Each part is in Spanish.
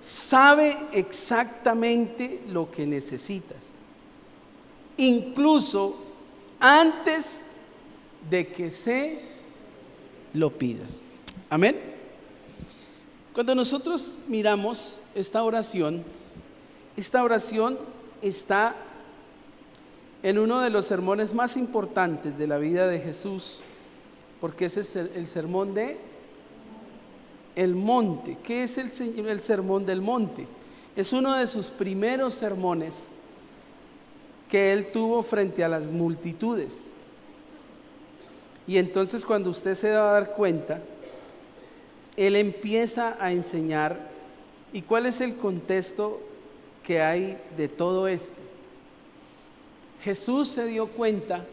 sabe exactamente lo que necesitas, incluso antes de que se lo pidas. Amén. Cuando nosotros miramos esta oración está en uno de los sermones más importantes de la vida de Jesús, porque ese es el sermón de el monte. ¿Qué es el sermón del monte? Es uno de sus primeros sermones que él tuvo frente a las multitudes. Y entonces, cuando usted se va a dar cuenta, él empieza a enseñar. ¿Y cuál es el contexto que hay de todo esto? Jesús se dio cuenta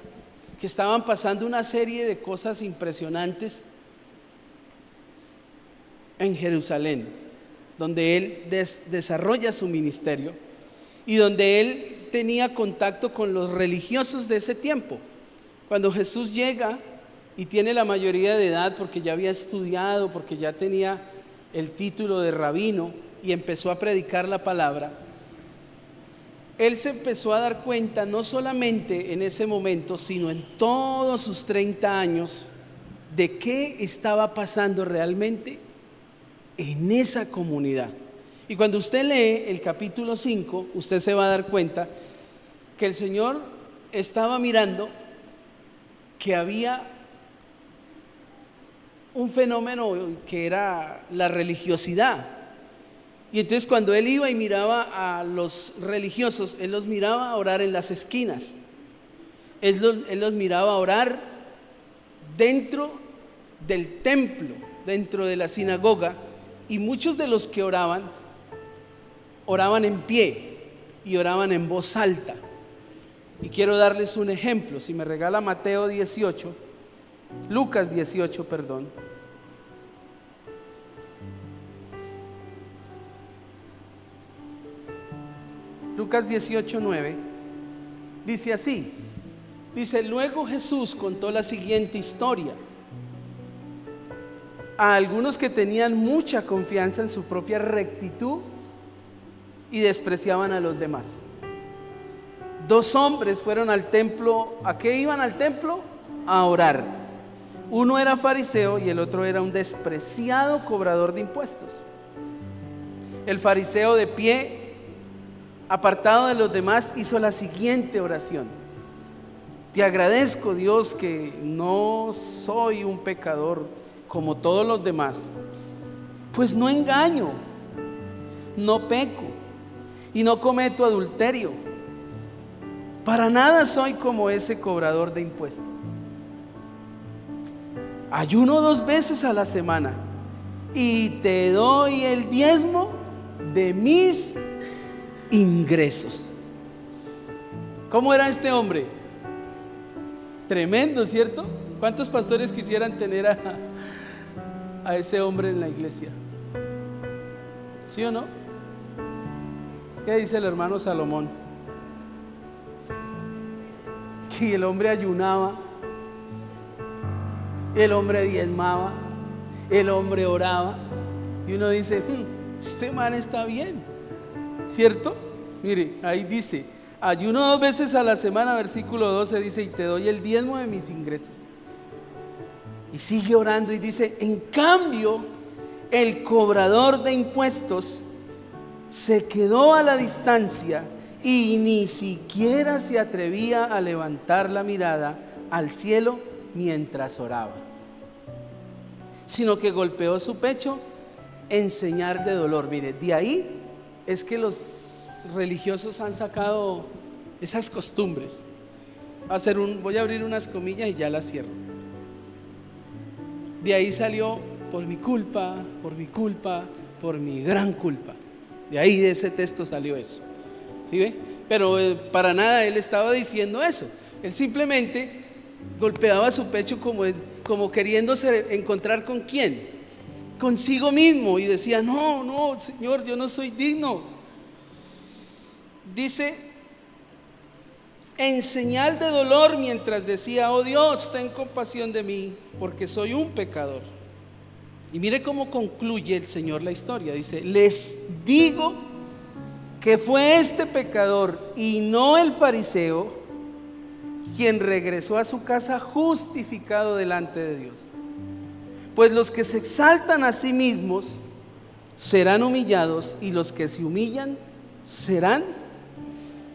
que estaban pasando una serie de cosas impresionantes en Jerusalén, donde él desarrolla su ministerio y donde él tenía contacto con los religiosos de ese tiempo. Cuando Jesús llega y tiene la mayoría de edad, porque ya había estudiado, porque ya tenía el título de rabino y empezó a predicar la palabra, él se empezó a dar cuenta, no solamente en ese momento, sino en todos sus 30 años, de qué estaba pasando realmente en esa comunidad. Y cuando usted lee el capítulo 5, usted se va a dar cuenta que el Señor estaba mirando que había un fenómeno que era la religiosidad. Y entonces, cuando él iba y miraba a los religiosos, él los miraba a orar en las esquinas, él los miraba a orar dentro del templo, dentro de la sinagoga. Y muchos de los que oraban en pie y oraban en voz alta. Y quiero darles un ejemplo. Si me regala Lucas 18, perdón. Lucas 18:9 dice así. Dice: luego Jesús contó la siguiente historia a algunos que tenían mucha confianza en su propia rectitud y despreciaban a los demás. 2 hombres fueron al templo. ¿A qué iban al templo? A orar. Uno era fariseo y el otro era un despreciado cobrador de impuestos. El fariseo, de pie, apartado de los demás, hizo la siguiente oración: te agradezco, Dios, que no soy un pecador como todos los demás, pues no engaño, no peco y no cometo adulterio. Para nada soy como ese cobrador de impuestos. Ayuno 2 veces a la semana y te doy el diezmo de mis ingresos. ¿Cómo era este hombre? Tremendo, ¿cierto? ¿Cuántos pastores quisieran tener a ese hombre en la iglesia? ¿Sí o no? ¿Qué dice el hermano Salomón? Que el hombre ayunaba, el hombre diezmaba, el hombre oraba. Y uno dice: este man está bien, ¿cierto? Mire, ahí dice: ayuno 2 veces a la semana, versículo 12 dice: y te doy el diezmo de mis ingresos. Y sigue orando y dice: en cambio, el cobrador de impuestos se quedó a la distancia y ni siquiera se atrevía a levantar la mirada al cielo mientras oraba, sino que golpeó su pecho en señal de dolor. Mire, de ahí es que los religiosos han sacado esas costumbres. Voy a abrir unas comillas y ya las cierro. De ahí salió: por mi culpa, por mi gran culpa. De ahí, de ese texto salió eso. ¿Sí ve? Pero para nada él estaba diciendo eso. Él simplemente golpeaba su pecho como queriéndose encontrar ¿con quién? Consigo mismo, y decía: no, Señor, yo no soy digno. Dice: en señal de dolor, mientras decía: oh Dios, ten compasión de mí, porque soy un pecador. Y mire cómo concluye el Señor la historia. Dice: les digo que fue este pecador y no el fariseo quien regresó a su casa justificado delante de Dios. Pues los que se exaltan a sí mismos serán humillados, y los que se humillan serán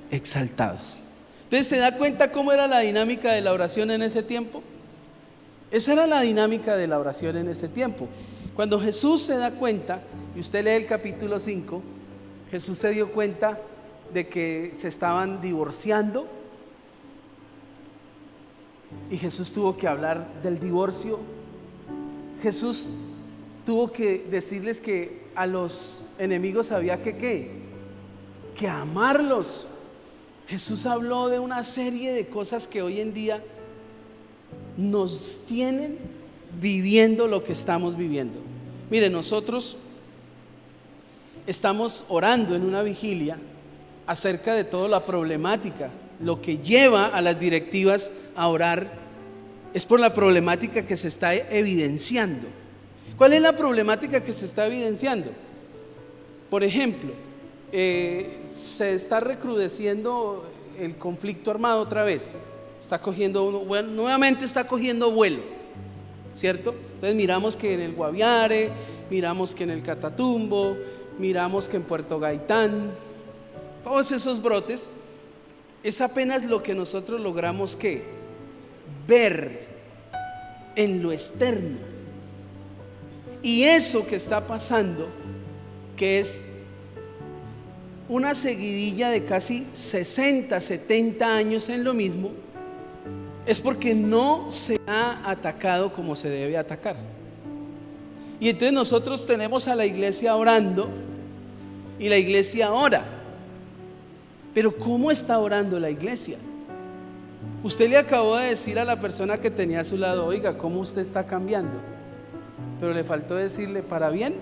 exaltados. Entonces, ¿se da cuenta cómo era la dinámica de la oración en ese tiempo? Esa era la dinámica de la oración en ese tiempo. Cuando Jesús se da cuenta, y usted lee el capítulo 5, Jesús se dio cuenta de que se estaban divorciando, y Jesús tuvo que hablar del divorcio. Jesús tuvo que decirles que a los enemigos había que amarlos. Jesús habló de una serie de cosas que hoy en día nos tienen viviendo lo que estamos viviendo. Mire, nosotros estamos orando en una vigilia acerca de toda la problemática. Lo que lleva a las directivas a orar es por la problemática que se está evidenciando. ¿Cuál es la problemática que se está evidenciando? Por ejemplo, se está recrudeciendo el conflicto armado otra vez. Nuevamente está cogiendo vuelo, ¿cierto? Entonces miramos que en el Guaviare, miramos que en el Catatumbo, miramos que en Puerto Gaitán, todos esos brotes, es apenas lo que nosotros logramos ver en lo externo. Y eso que está pasando, que es una seguidilla de casi 60, 70 años en lo mismo, es porque no se ha atacado como se debe atacar. Y entonces nosotros tenemos a la iglesia orando, y la iglesia ora. Pero ¿cómo está orando la iglesia? Usted le acabó de decir a la persona que tenía a su lado: oiga, ¿cómo usted está cambiando? Pero le faltó decirle: ¿para bien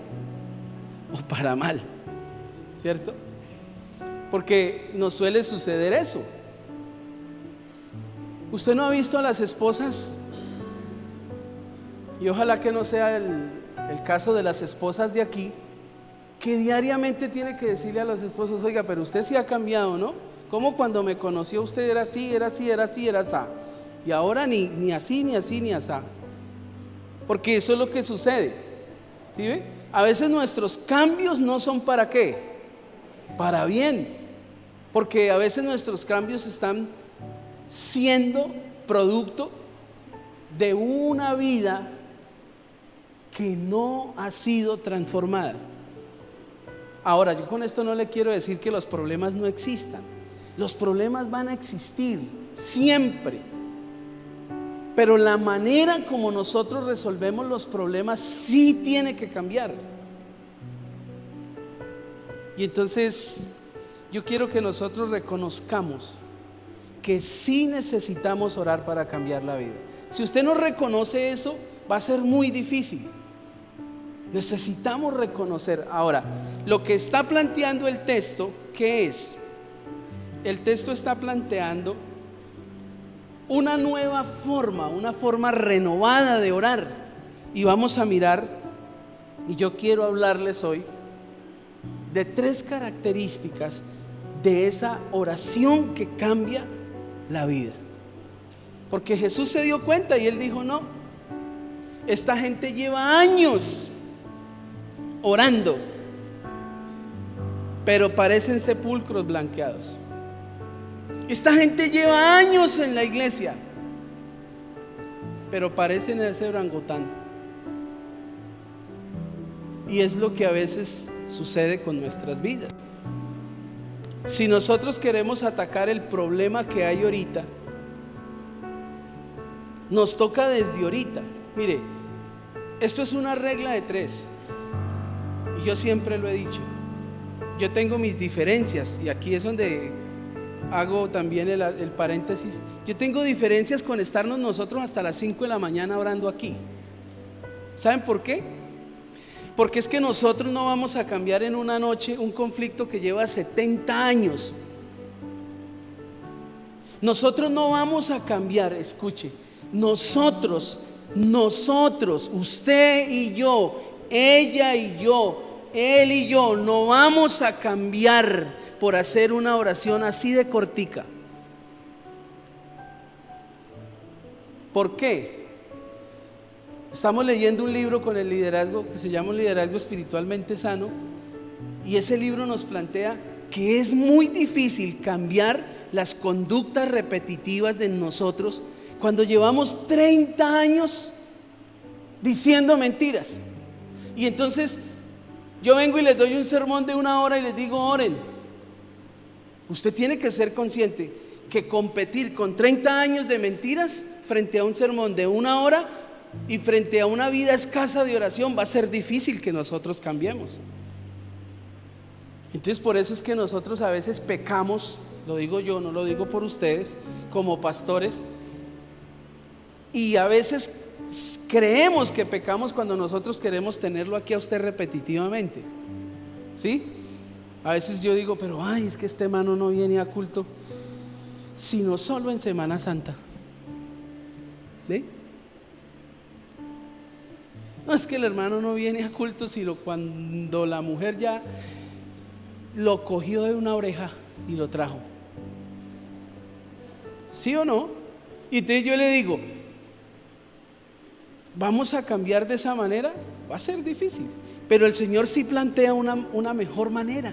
o para mal? ¿Cierto? Porque nos suele suceder eso. Usted no ha visto a las esposas, y ojalá que no sea el caso de las esposas de aquí, que diariamente tiene que decirle a los esposos: oiga, pero usted sí ha cambiado, ¿no? Como cuando me conoció usted era así, era así, era así, era así, y ahora ni así, ni así, ni así. Porque eso es lo que sucede, ¿sí ve? A veces nuestros cambios no son ¿para qué? Para bien. Porque a veces nuestros cambios están siendo producto de una vida que no ha sido transformada. Ahora, yo con esto no le quiero decir que los problemas no existan. Los problemas van a existir siempre, pero la manera como nosotros resolvemos los problemas sí tiene que cambiar. Y entonces yo quiero que nosotros reconozcamos que sí necesitamos orar para cambiar la vida. Si usted no reconoce eso, va a ser muy difícil. Necesitamos reconocer. Ahora, lo que está planteando el texto, ¿qué es? El texto está planteando una nueva forma, una forma renovada de orar. Y vamos a mirar, y yo quiero hablarles hoy de 3 características de esa oración que cambia la vida. Porque Jesús se dio cuenta y Él dijo: no, esta gente lleva años orando, pero parecen sepulcros blanqueados. Esta gente lleva años en la iglesia, pero parecen ese orangután. Y es lo que a veces sucede con nuestras vidas. Si nosotros queremos atacar el problema que hay ahorita, nos toca desde ahorita. Mire, esto es una regla de 3, y yo siempre lo he dicho. Yo tengo mis diferencias, y aquí es donde hago también el paréntesis. Yo tengo diferencias con estarnos nosotros hasta las 5 de la mañana orando aquí. ¿Saben por qué? Porque es que nosotros no vamos a cambiar en una noche un conflicto que lleva 70 años. Nosotros no vamos a cambiar, escuche, nosotros, usted y yo, ella y yo, él y yo, no vamos a cambiar por hacer una oración así de cortica. ¿Por qué? Estamos leyendo un libro con el liderazgo que se llama Un liderazgo espiritualmente sano, y ese libro nos plantea que es muy difícil cambiar las conductas repetitivas de nosotros cuando llevamos 30 años diciendo mentiras. Y entonces yo vengo y les doy un sermón de 1 hora y les digo: oren. Usted tiene que ser consciente que competir con 30 años de mentiras frente a un sermón de 1 hora y frente a una vida escasa de oración va a ser difícil que nosotros cambiemos. Entonces por eso es que nosotros a veces pecamos, lo digo yo, no lo digo por ustedes, como pastores, y a veces creemos que pecamos cuando nosotros queremos tenerlo aquí a usted repetitivamente, ¿sí? A veces yo digo, pero ay, es que este hermano no viene a culto sino solo en Semana Santa, ¿ve? No, es que el hermano no viene a culto sino cuando la mujer ya lo cogió de una oreja y lo trajo, ¿sí o no? Y entonces yo le digo, ¿vamos a cambiar de esa manera? Va a ser difícil, pero el Señor sí plantea una mejor manera.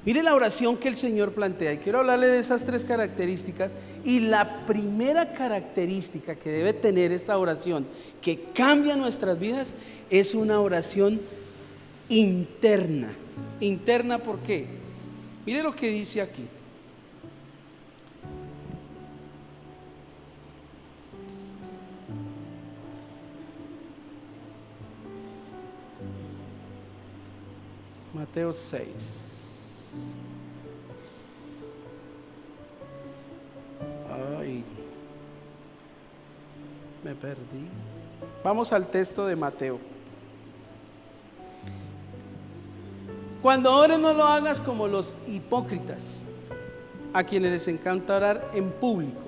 Mire la oración que el Señor plantea, y quiero hablarle de esas 3 características. Y la primera característica que debe tener esta oración que cambia nuestras vidas es una oración interna. Interna, ¿por qué? Mire lo que dice aquí. Mateo 6. Ay, me perdí. Vamos al texto de Mateo. Cuando ores, no lo hagas como los hipócritas, a quienes les encanta orar en público.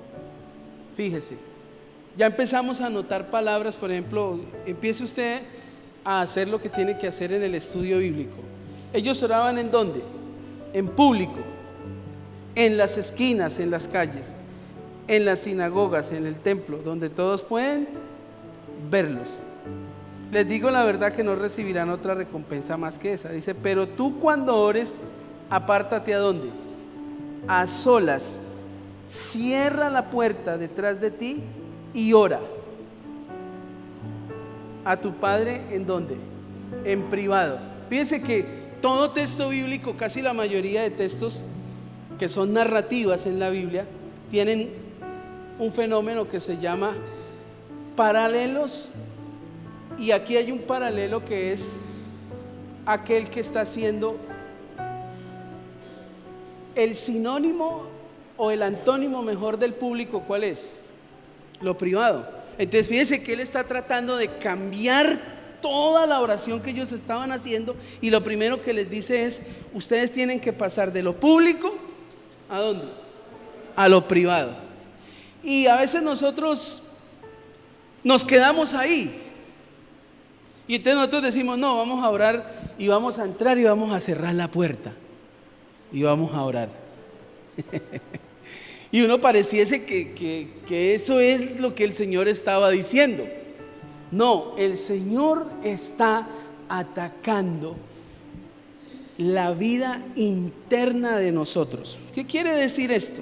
Fíjese, ya empezamos a anotar palabras. Por ejemplo, empiece usted a hacer lo que tiene que hacer en el estudio bíblico. Ellos oraban ¿en dónde? En público, en las esquinas, en las calles, en las sinagogas, en el templo, donde todos pueden verlos. Les digo la verdad que no recibirán otra recompensa más que esa. Dice, pero tú cuando ores, apártate ¿a dónde? A solas, cierra la puerta detrás de ti y ora a tu Padre ¿en dónde? En privado. Fíjense que todo texto bíblico, casi la mayoría de textos que son narrativas en la Biblia, tienen un fenómeno que se llama paralelos. Y aquí hay un paralelo que es aquel que está haciendo el sinónimo o el antónimo mejor del público. ¿Cuál es? Lo privado. Entonces fíjense que él está tratando de cambiar toda la oración que ellos estaban haciendo, y lo primero que les dice es: ustedes tienen que pasar de lo público ¿a dónde? A lo privado. Y a veces nosotros nos quedamos ahí. Y entonces nosotros decimos: no, vamos a orar y vamos a entrar y vamos a cerrar la puerta y vamos a orar. Y uno pareciese que eso es lo que el Señor estaba diciendo. No, el Señor está atacando la vida interna de nosotros. ¿Qué quiere decir esto?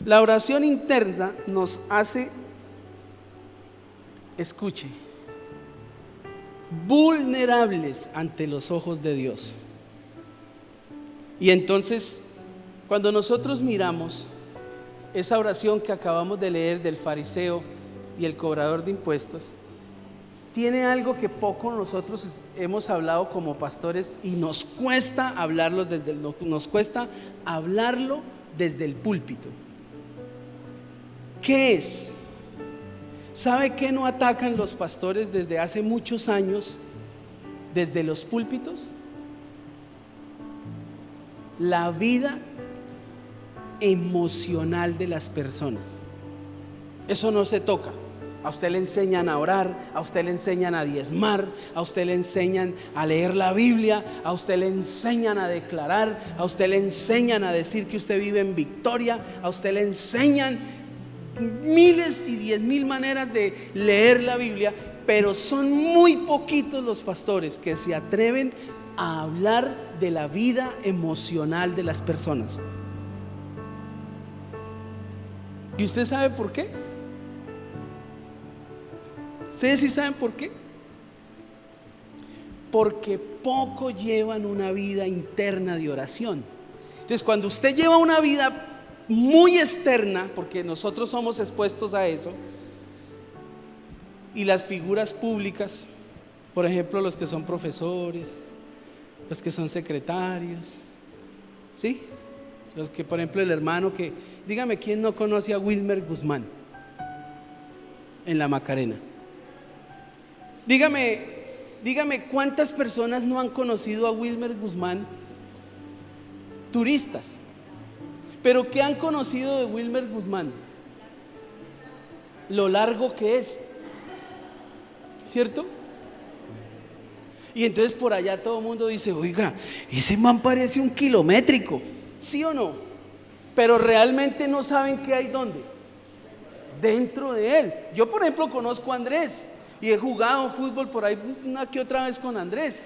La oración interna nos hace, escuche, vulnerables ante los ojos de Dios. Y entonces, cuando nosotros miramos esa oración que acabamos de leer del fariseo y el cobrador de impuestos, tiene algo que poco nosotros hemos hablado como pastores, y nos cuesta hablarlo desde el púlpito. ¿Qué es? ¿Sabe qué no atacan los pastores desde hace muchos años desde los púlpitos? La vida emocional de las personas. Eso no se toca. A usted le enseñan a orar, a usted le enseñan a diezmar, a usted le enseñan a leer la Biblia, a usted le enseñan a declarar, a usted le enseñan a decir que usted vive en victoria, a usted le enseñan miles y 10,000 maneras de leer la Biblia, pero son muy poquitos los pastores que se atreven a hablar de la vida emocional de las personas. ¿Y usted sabe por qué? ¿Ustedes sí saben por qué? Porque poco llevan una vida interna de oración. Entonces, cuando usted lleva una vida muy externa, porque nosotros somos expuestos a eso, y las figuras públicas, por ejemplo, los que son profesores, los que son secretarios, ¿sí? Los que, por ejemplo, el hermano que, dígame, ¿quién no conoce a Wilmer Guzmán en la Macarena? Dígame cuántas personas no han conocido a Wilmer Guzmán, turistas, pero ¿qué han conocido de Wilmer Guzmán? Lo largo que es, ¿cierto? Y entonces por allá todo el mundo dice, oiga, ese man parece un kilométrico, ¿sí o no? Pero realmente no saben qué hay dónde, dentro de él. Yo, por ejemplo, conozco a Andrés y he jugado fútbol por ahí una que otra vez con Andrés,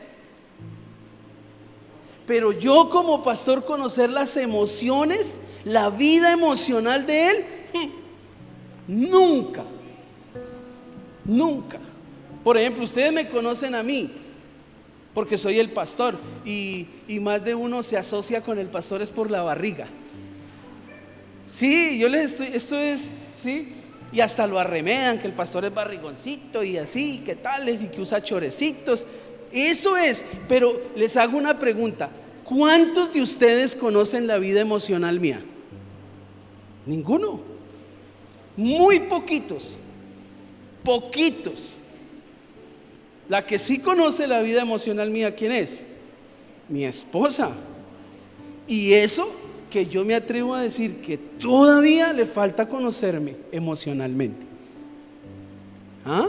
pero yo como pastor conocer las emociones, la vida emocional de él, nunca. Por ejemplo, ustedes me conocen a mí porque soy el pastor, y más de uno se asocia con el pastor es por la barriga. Sí, yo les estoy, esto es, sí, y hasta lo arremedan, que el pastor es barrigoncito y así, que tales, y que usa chorecitos. Eso es, pero les hago una pregunta: ¿cuántos de ustedes conocen la vida emocional mía? Ninguno. Muy poquitos. La que sí conoce la vida emocional mía, ¿quién es? Mi esposa. Y eso que yo me atrevo a decir que todavía le falta conocerme emocionalmente. ¿Ah?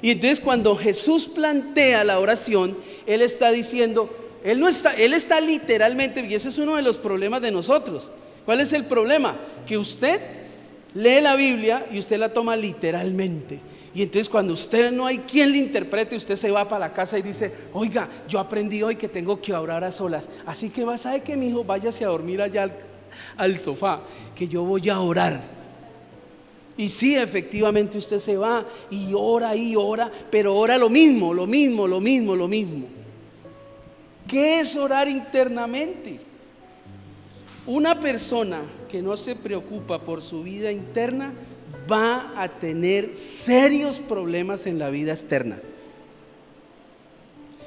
Y entonces cuando Jesús plantea la oración, Él está diciendo, Él está literalmente, y ese es uno de los problemas de nosotros. ¿Cuál es el problema? Que usted lee la Biblia y usted la toma literalmente. Y entonces cuando usted no hay quien le interprete, usted se va para la casa y dice, oiga, yo aprendí hoy que tengo que orar a solas, así que ¿sabe qué, mi hijo? Váyase a dormir allá al sofá, que yo voy a orar. Y sí, efectivamente usted se va y ora, pero ora lo mismo. ¿Qué es orar internamente? Una persona que no se preocupa por su vida interna va a tener serios problemas en la vida externa.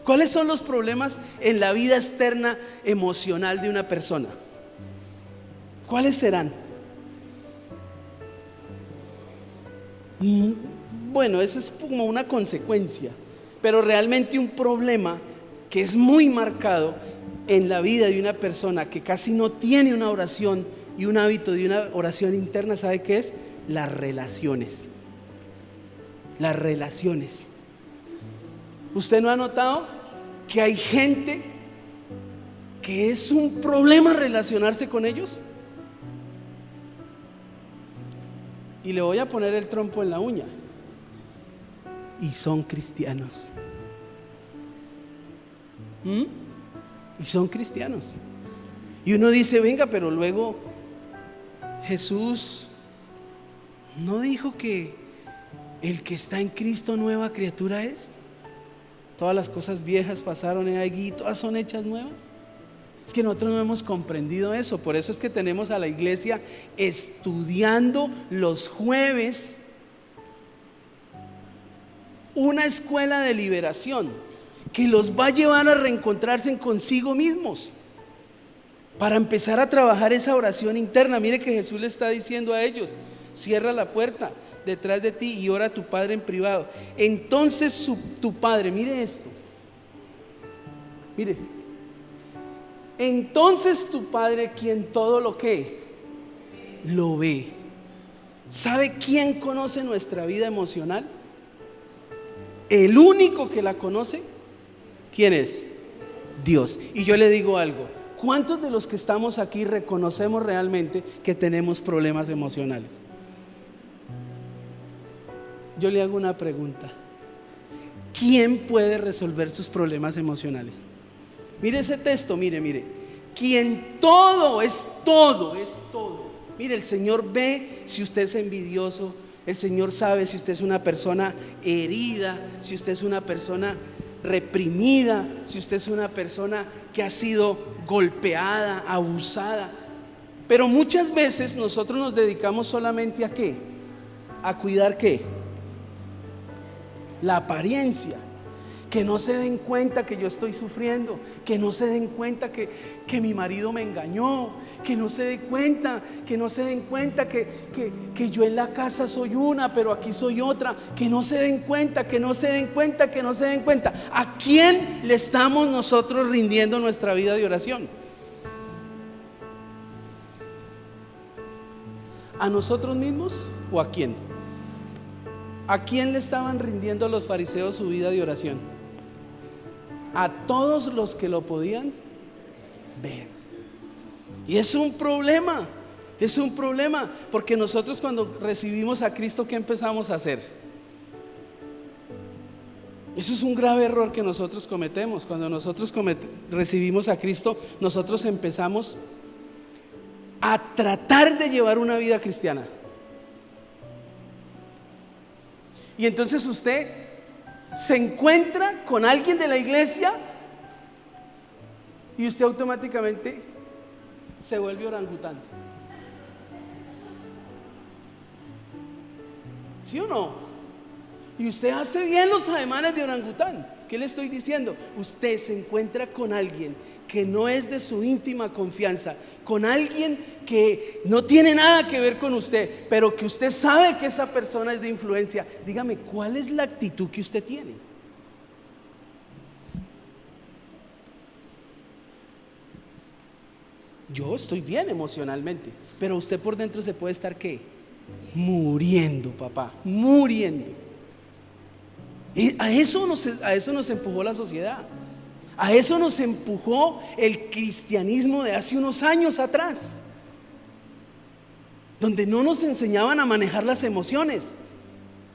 ¿Cuáles son los problemas en la vida externa emocional de una persona? ¿Cuáles serán? Bueno, eso es como una consecuencia, pero realmente un problema que es muy marcado en la vida de una persona que casi no tiene una oración y un hábito de una oración interna, ¿sabe qué es? Las relaciones. ¿Usted no ha notado que hay gente que es un problema relacionarse con ellos? Y le voy a poner el trompo en la uña. Y son cristianos. Y son cristianos. Y uno dice, venga, pero luego Jesús no dijo que el que está en Cristo nueva criatura es. Todas las cosas viejas pasaron, aquí todas son hechas nuevas. Es que nosotros no hemos comprendido eso. Por eso es que tenemos a la iglesia estudiando los jueves una escuela de liberación que los va a llevar a reencontrarse consigo mismos, para empezar a trabajar esa oración interna. Mire que Jesús le está diciendo a ellos, cierra la puerta detrás de ti y ora a tu Padre en privado. Entonces tu Padre, mire esto, mire, entonces tu Padre, quien todo lo que lo ve, ¿Sabe quién conoce nuestra vida emocional? El único que la conoce, ¿quién es? Dios. Y yo le digo algo, ¿cuántos de los que estamos aquí reconocemos realmente que tenemos problemas emocionales? Yo le hago una pregunta. ¿Quién puede resolver sus problemas emocionales? Mire ese texto, mire. Quien todo es todo. Mire, el Señor ve si usted es envidioso. El Señor sabe si usted es una persona herida, si usted es una persona reprimida, si usted es una persona que ha sido golpeada, abusada. Pero muchas veces nosotros nos dedicamos solamente ¿a qué? A cuidar ¿qué? La apariencia. Que no se den cuenta que yo estoy sufriendo, que no se den cuenta que mi marido me engañó, que no se den cuenta que yo en la casa soy una, pero aquí soy otra, que no se den cuenta. ¿A quién le estamos nosotros rindiendo nuestra vida de oración? ¿A nosotros mismos o a quién? ¿A quién le estaban rindiendo los fariseos su vida de oración? A todos los que lo podían ver. Y es un problema, porque nosotros cuando recibimos a Cristo, ¿qué empezamos a hacer? Eso es un grave error que nosotros cometemos. Cuando nosotros recibimos a Cristo, nosotros empezamos a tratar de llevar una vida cristiana. Y entonces usted se encuentra con alguien de la iglesia y usted automáticamente se vuelve orangután. ¿Sí o no? Y usted hace bien los ademanes de orangután. ¿Qué le estoy diciendo? Usted se encuentra con alguien que no es de su íntima confianza, con alguien que no tiene nada que ver con usted, pero que usted sabe que esa persona es de influencia. Dígame, ¿cuál es la actitud que usted tiene? Yo estoy bien emocionalmente, pero usted por dentro se puede estar ¿qué? Muriendo, papá, muriendo. Y a eso nos empujó la sociedad. A eso nos empujó el cristianismo de hace unos años atrás, donde no nos enseñaban a manejar las emociones.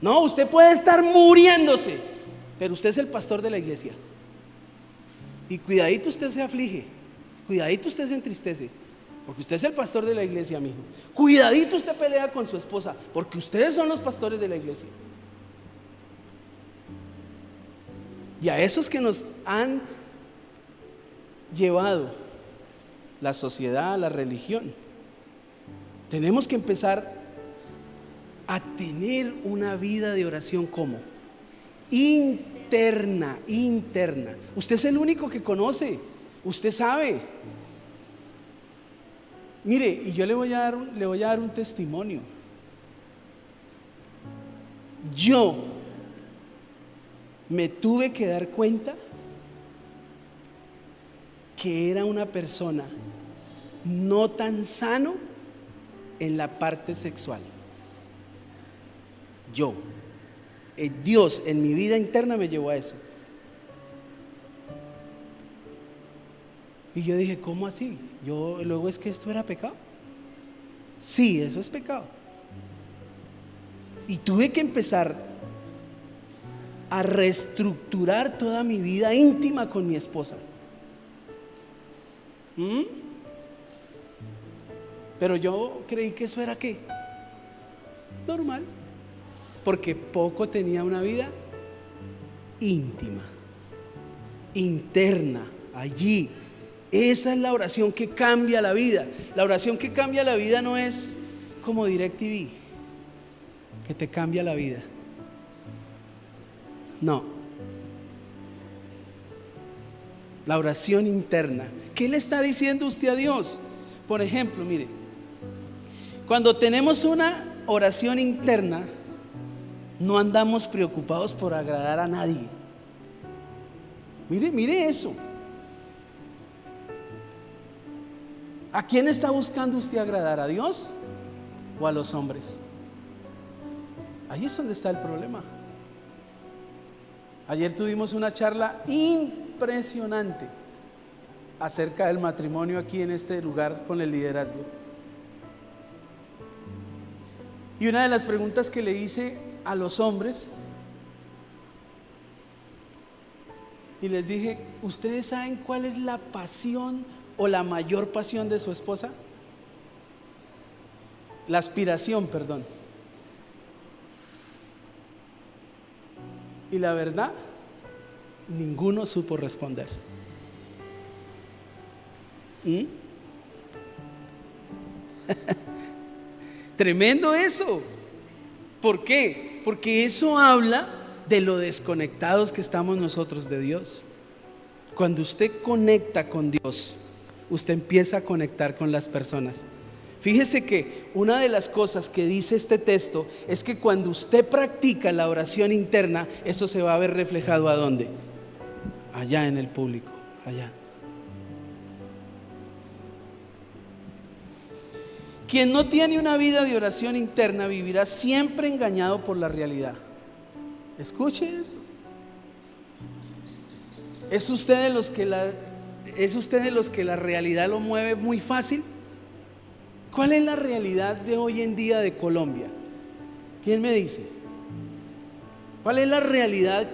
No, usted puede estar muriéndose, pero usted es el pastor de la iglesia. Y cuidadito usted se aflige, cuidadito usted se entristece, porque usted es el pastor de la iglesia, mijo. Cuidadito usted pelea con su esposa, porque ustedes son los pastores de la iglesia. Y a esos que nos han llevado la sociedad, la religión, tenemos que empezar a tener una vida de oración como interna. Usted es el único que conoce, usted sabe. Mire, y yo le voy a dar un testimonio. Yo me tuve que dar cuenta que era una persona no tan sano en la parte sexual. Dios en mi vida interna me llevó a eso. Y yo dije, ¿cómo así? Luego es que esto era pecado. Sí, eso es pecado. Y tuve que empezar a reestructurar toda mi vida íntima con mi esposa. Pero yo creí que eso era ¿qué? Normal, porque poco tenía una vida íntima, interna, allí. Esa es la oración que cambia la vida. La oración que cambia la vida no es como DirecTV, que te cambia la vida. No. La oración interna. ¿Qué le está diciendo usted a Dios? Por ejemplo, mire, cuando tenemos una oración interna, no andamos preocupados por agradar a nadie. Mire eso. ¿A quién está buscando usted agradar? ¿A Dios o a los hombres? Ahí es donde está el problema. Ayer tuvimos una charla impresionante acerca del matrimonio aquí en este lugar con el liderazgo. Y una de las preguntas que le hice a los hombres, y les dije, ¿ustedes saben cuál es la pasión o la mayor pasión de su esposa? La aspiración, perdón. Y la verdad, ninguno supo responder. Tremendo eso. ¿Por qué? Porque eso habla de lo desconectados que estamos nosotros de Dios. Cuando usted conecta con Dios, usted empieza a conectar con las personas. Fíjese que una de las cosas que dice este texto es que cuando usted practica la oración interna, eso se va a ver reflejado ¿a dónde? Allá en el público, allá. Quien no tiene una vida de oración interna vivirá siempre engañado por la realidad. Escuche eso. ¿Es usted de los que la realidad lo mueve muy fácil? ¿Cuál es la realidad de hoy en día de Colombia? ¿Quién me dice? ¿Cuál es la realidad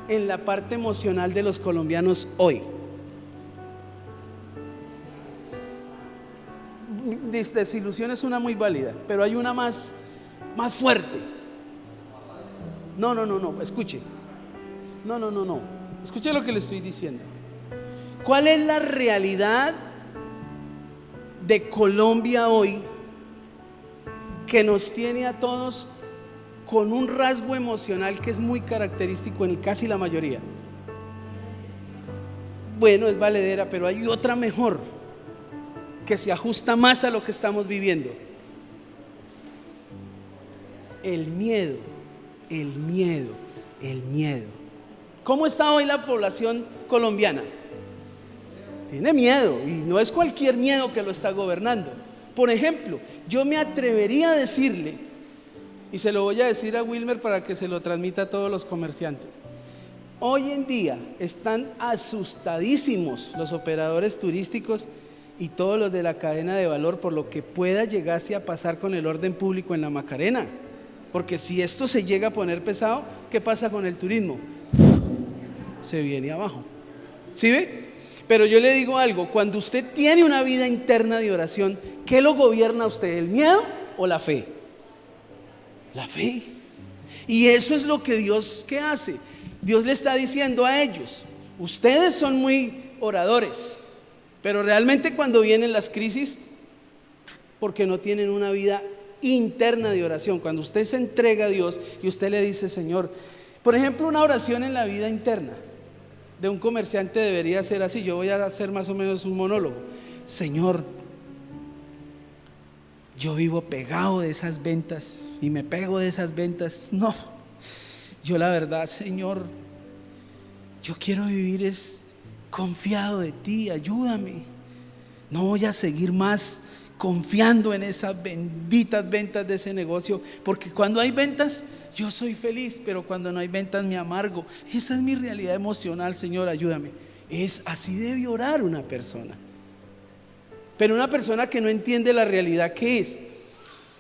en la parte emocional de los colombianos hoy? Desilusión es una muy válida, pero hay una más fuerte. No, escuche. No. Escuche lo que le estoy diciendo. ¿Cuál es la realidad de Colombia hoy que nos tiene a todos con un rasgo emocional que es muy característico en casi la mayoría? Bueno, es valedera, pero hay otra mejor que se ajusta más a lo que estamos viviendo. El miedo. ¿Cómo está hoy la población colombiana? Tiene miedo, y no es cualquier miedo que lo está gobernando. Por ejemplo, yo me atrevería a decirle, y se lo voy a decir a Wilmer para que se lo transmita a todos los comerciantes. Hoy en día están asustadísimos los operadores turísticos y todos los de la cadena de valor por lo que pueda llegarse a pasar con el orden público en la Macarena. Porque si esto se llega a poner pesado, ¿qué pasa con el turismo? Se viene abajo. ¿Sí ve? Pero yo le digo algo, cuando usted tiene una vida interna de oración, ¿qué lo gobierna a usted? ¿El miedo o la fe? La fe. Y eso es lo que Dios, ¿qué hace? Dios le está diciendo a ellos, ustedes son muy oradores, pero realmente cuando vienen las crisis, porque no tienen una vida interna de oración. Cuando usted se entrega a Dios y usted le dice, Señor, por ejemplo, una oración en la vida interna de un comerciante debería ser así. Yo voy a hacer más o menos un monólogo. Señor, yo vivo pegado de esas ventas y me pego de esas ventas. No, yo la verdad, Señor, yo quiero vivir es confiado de ti, ayúdame. No voy a seguir más confiando en esas benditas ventas de ese negocio, porque cuando hay ventas yo soy feliz, pero cuando no hay ventas me amargo. Esa es mi realidad emocional, Señor, ayúdame. Es así debe orar una persona. Pero una persona que no entiende la realidad, ¿qué es?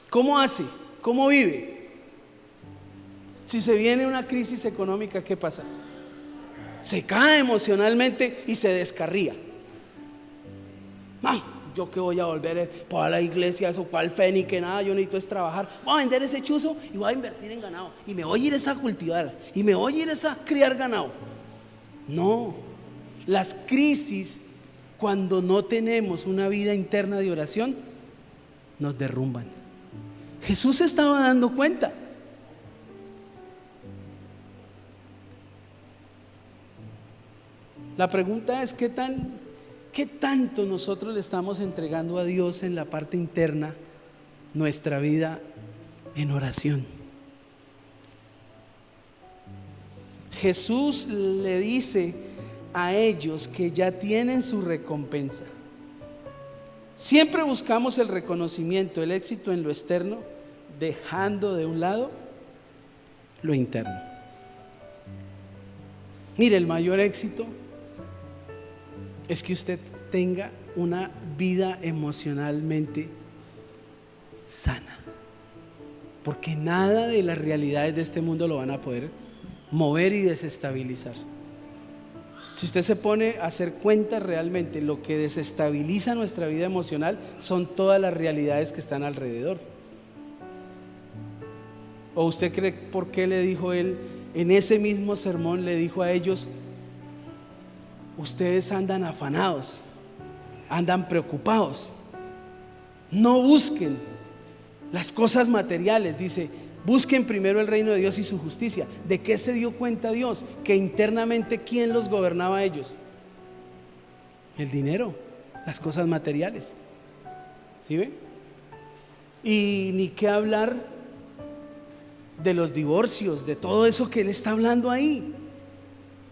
¿Cómo hace? ¿Cómo vive? Si se viene una crisis económica, ¿qué pasa? Se cae emocionalmente y se descarría. Yo que voy a volver para la iglesia, eso cual fe ni que nada, yo necesito es trabajar. Voy a vender ese chuzo y voy a invertir en ganado, y me voy a ir a cultivar, y me voy a ir a criar ganado. No, las crisis, cuando no tenemos una vida interna de oración, nos derrumban. Jesús se estaba dando cuenta. La pregunta es ¿qué tanto nosotros le estamos entregando a Dios en la parte interna nuestra vida en oración? Jesús le dice a ellos que ya tienen su recompensa. Siempre buscamos el reconocimiento, el éxito en lo externo, dejando de un lado lo interno. Mire, el mayor éxito es que usted tenga una vida emocionalmente sana, porque nada de las realidades de este mundo lo van a poder mover y desestabilizar. Si usted se pone a hacer cuenta, realmente lo que desestabiliza nuestra vida emocional son todas las realidades que están alrededor. ¿O usted cree por qué le dijo él en ese mismo sermón? Le dijo a ellos: ustedes andan afanados, andan preocupados, no busquen las cosas materiales. Dice: busquen primero el reino de Dios y su justicia. ¿De qué se dio cuenta Dios? Que internamente, ¿quién los gobernaba a ellos? El dinero, las cosas materiales. ¿Sí ve? Y ni qué hablar de los divorcios, de todo eso que él está hablando ahí.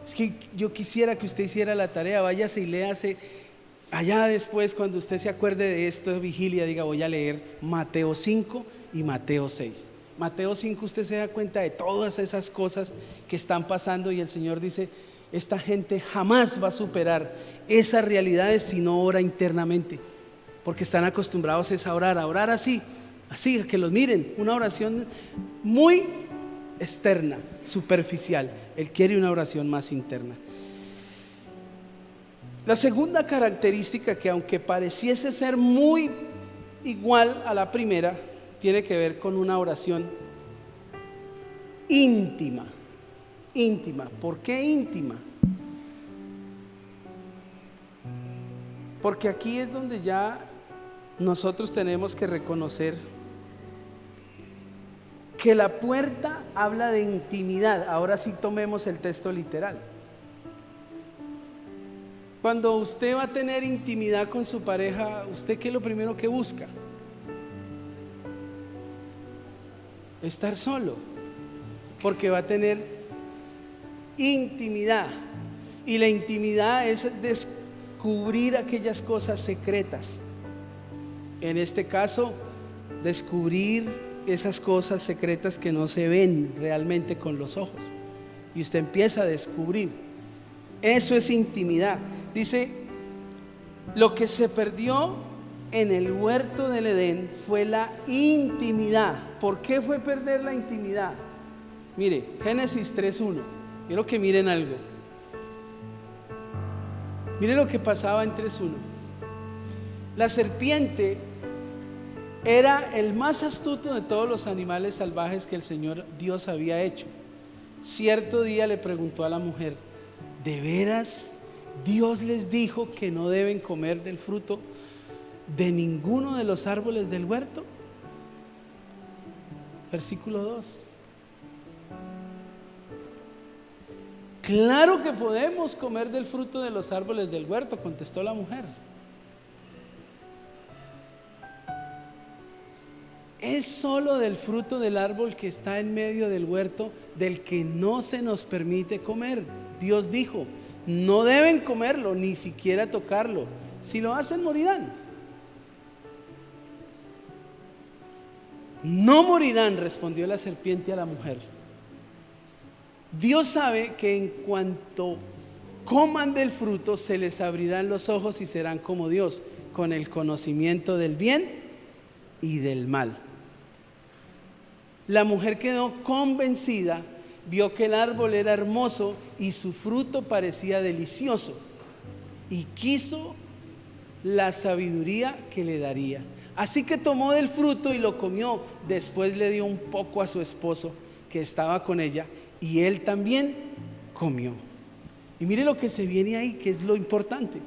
Es que yo quisiera que usted hiciera la tarea, váyase y léase allá después, cuando usted se acuerde de esto de vigilia, diga: voy a leer Mateo 5 y Mateo 6. Mateo 5, usted se da cuenta de todas esas cosas que están pasando, y el Señor dice: esta gente jamás va a superar esas realidades si no ora internamente, porque están acostumbrados a orar así, a que los miren, una oración muy externa, superficial. Él quiere una oración más interna. La segunda característica, que aunque pareciese ser muy igual a la primera, tiene que ver con una oración íntima. Íntima. ¿Por qué íntima? Porque aquí es donde ya nosotros tenemos que reconocer que la puerta habla de intimidad. Ahora sí, tomemos el texto literal. Cuando usted va a tener intimidad con su pareja, ¿usted qué es lo primero que busca? Estar solo, porque va a tener intimidad, y la intimidad es descubrir aquellas cosas secretas. En este caso, descubrir esas cosas secretas que no se ven realmente con los ojos, y usted empieza a descubrir. Eso es intimidad. Dice: lo que se perdió en el huerto del Edén fue la intimidad. ¿Por qué fue perder la intimidad? Mire, Génesis 3:1. Quiero que miren algo. Mire lo que pasaba en 3:1. La serpiente era el más astuto de todos los animales salvajes que el Señor Dios había hecho. Cierto día le preguntó a la mujer: ¿de veras Dios les dijo que no deben comer del fruto de ninguno de los árboles del huerto? Versículo 2. Claro que podemos comer del fruto de los árboles del huerto, contestó la mujer. Es solo del fruto del árbol que está en medio del huerto del que no se nos permite comer. Dios dijo: no deben comerlo, ni siquiera tocarlo. Si lo hacen, morirán. No morirán, respondió la serpiente a la mujer. Dios sabe que en cuanto coman del fruto, se les abrirán los ojos y serán como Dios, con el conocimiento del bien y del mal. La mujer quedó convencida, vio que el árbol era hermoso y su fruto parecía delicioso, y quiso la sabiduría que le daría. Así que tomó del fruto y lo comió. Después le dio un poco a su esposo que estaba con ella, y él también comió. Y mire lo que se viene ahí, que es lo importante.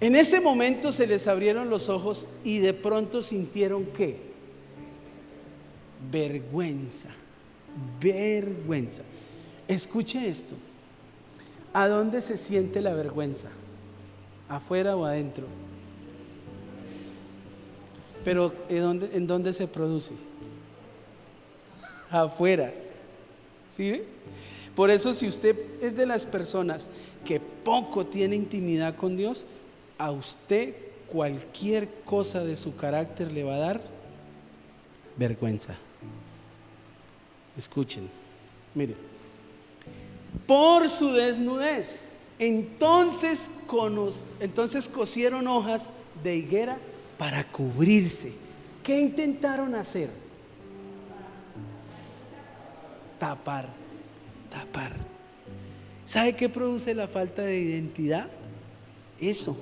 En ese momento se les abrieron los ojos y de pronto sintieron ¿qué? Vergüenza. Vergüenza. Escuche esto. ¿A dónde se siente la vergüenza? ¿Afuera o adentro? Pero ¿en dónde se produce? Afuera. ¿Sí? Por eso, si usted es de las personas que poco tiene intimidad con Dios, a usted cualquier cosa de su carácter le va a dar vergüenza. Escuchen, mire, por su desnudez. Entonces cosieron hojas de higuera para cubrirse. ¿Qué intentaron hacer? Tapar. ¿Sabe qué produce la falta de identidad? Eso.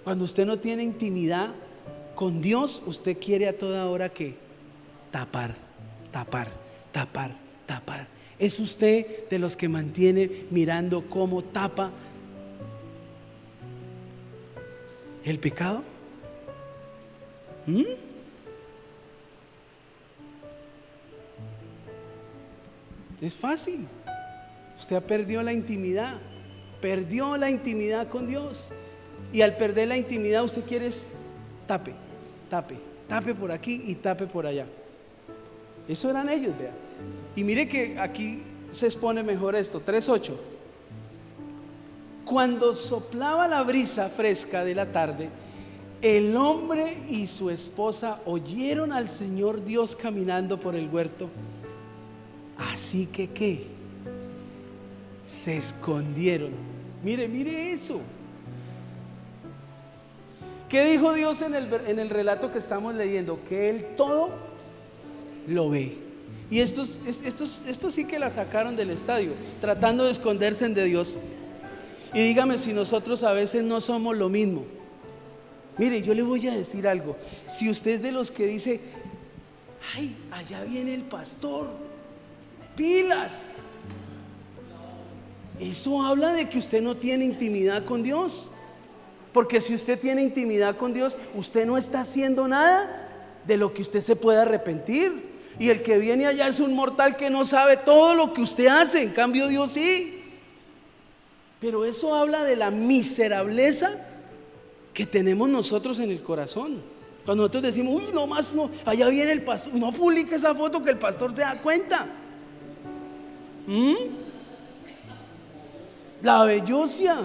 Cuando usted no tiene intimidad con Dios, usted quiere a toda hora que tapar. ¿Es usted de los que mantiene mirando cómo tapa el pecado? Es fácil. Usted ha perdido la intimidad con Dios. Y al perder la intimidad, usted quiere tape por aquí y tape por allá. Eso eran ellos, vea. Y mire que aquí se expone mejor esto, 3:8. Cuando soplaba la brisa fresca de la tarde, el hombre y su esposa oyeron al Señor Dios caminando por el huerto. Así que ¿qué? Se escondieron. Mire eso. ¿Qué dijo Dios en el relato que estamos leyendo? Que Él todo lo ve. Y estos sí que la sacaron del estadio, tratando de esconderse de Dios. Y dígame si nosotros a veces no somos lo mismo. Mire, yo le voy a decir algo. Si usted es de los que dice, ay, allá viene el pastor, pilas, eso habla de que usted no tiene intimidad con Dios. Porque si usted tiene intimidad con Dios, usted no está haciendo nada de lo que usted se pueda arrepentir. Y el que viene allá es un mortal que no sabe todo lo que usted hace. En cambio Dios sí. Pero eso habla de la miserableza que tenemos nosotros en el corazón. Cuando nosotros decimos, uy, no más, no, allá viene el pastor, no publique esa foto que el pastor se da cuenta. La bellocia.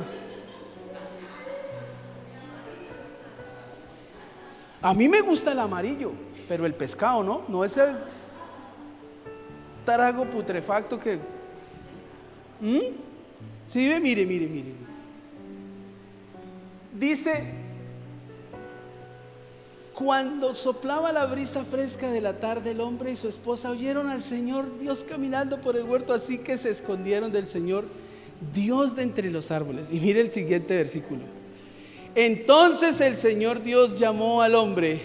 A mí me gusta el amarillo, pero el pescado no es el trago putrefacto que... ¿Sí ve? Mire. Dice, cuando soplaba la brisa fresca de la tarde, el hombre y su esposa oyeron al Señor Dios caminando por el huerto, así que se escondieron del Señor Dios de entre los árboles. Y mire el siguiente versículo. Entonces el Señor Dios llamó al hombre,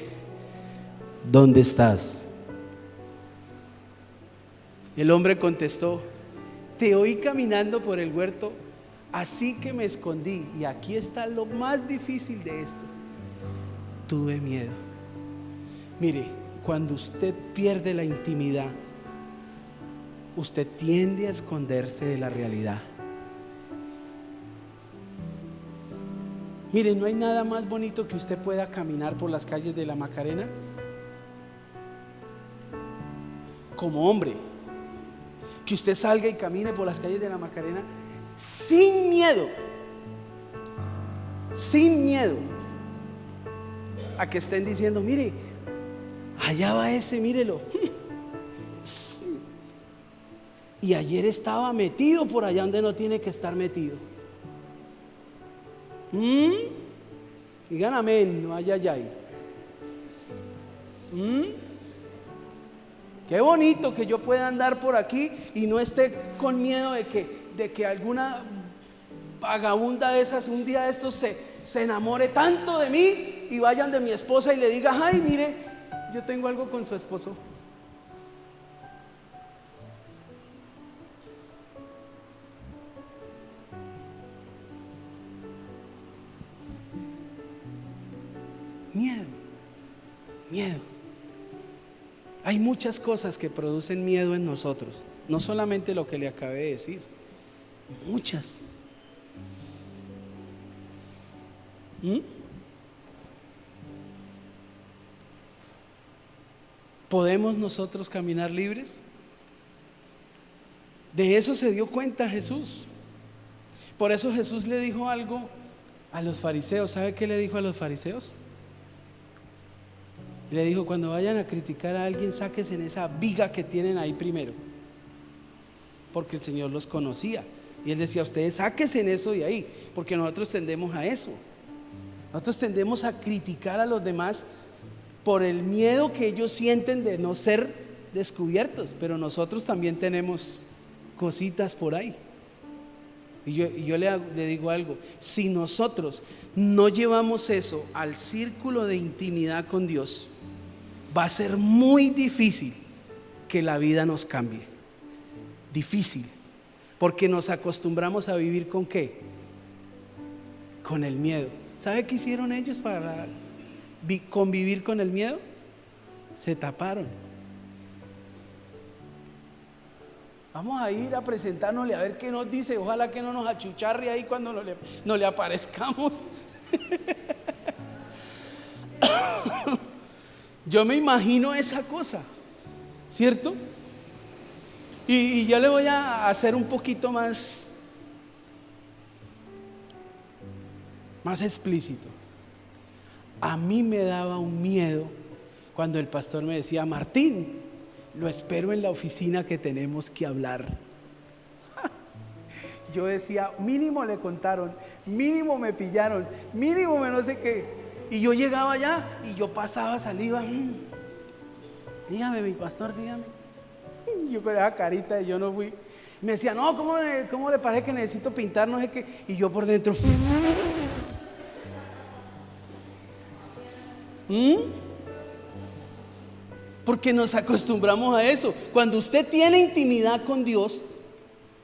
¿dónde estás? El hombre contestó, te oí caminando por el huerto, así que me escondí. Y aquí está lo más difícil de esto. Tuve miedo. Mire, cuando usted pierde la intimidad, usted tiende a esconderse de la realidad. Mire, no hay nada más bonito que usted pueda caminar por las calles de la Macarena como hombre. Que usted salga y camine por las calles de la Macarena sin miedo a que estén diciendo, mire, allá va ese, mírelo. Y ayer estaba metido por allá donde no tiene que estar metido. Digan amén, no ay. Qué bonito que yo pueda andar por aquí y no esté con miedo de que alguna vagabunda de esas un día de estos se enamore tanto de mí y vayan de mi esposa y le diga, ay, mire, yo tengo algo con su esposo. Miedo. Hay muchas cosas que producen miedo en nosotros, no solamente lo que le acabé de decir, muchas. ¿Podemos nosotros caminar libres? De eso se dio cuenta Jesús. Por eso Jesús le dijo algo a los fariseos. ¿Sabe qué le dijo a los fariseos? Y le dijo: cuando vayan a criticar a alguien, sáquense en esa viga que tienen ahí primero, porque el Señor los conocía. Y Él decía: ustedes sáquense en eso de ahí, porque nosotros tendemos a eso. Nosotros tendemos a criticar a los demás por el miedo que ellos sienten de no ser descubiertos, pero nosotros también tenemos cositas por ahí. Y yo le digo algo: si nosotros no llevamos eso al círculo de intimidad con Dios, va a ser muy difícil que la vida nos cambie. Difícil, porque nos acostumbramos a vivir ¿con qué? Con el miedo. ¿Sabe qué hicieron ellos para convivir con el miedo? Se taparon. Vamos a ir a presentárnosle a ver qué nos dice. Ojalá que no nos achucharre ahí cuando no le aparezcamos. Yo me imagino esa cosa, ¿cierto? Y yo le voy a hacer un poquito más explícito. A mí me daba un miedo cuando el pastor me decía: Martín, lo espero en la oficina que tenemos que hablar. Yo decía: mínimo le contaron, mínimo me pillaron, mínimo me no sé qué. Y yo llegaba allá y yo pasaba saliva. Dígame, mi pastor, dígame. Y yo con esa carita de yo no fui. Me decía: no, ¿cómo le parece que necesito pintar? No sé qué. Y yo por dentro. Porque nos acostumbramos a eso. Cuando usted tiene intimidad con Dios,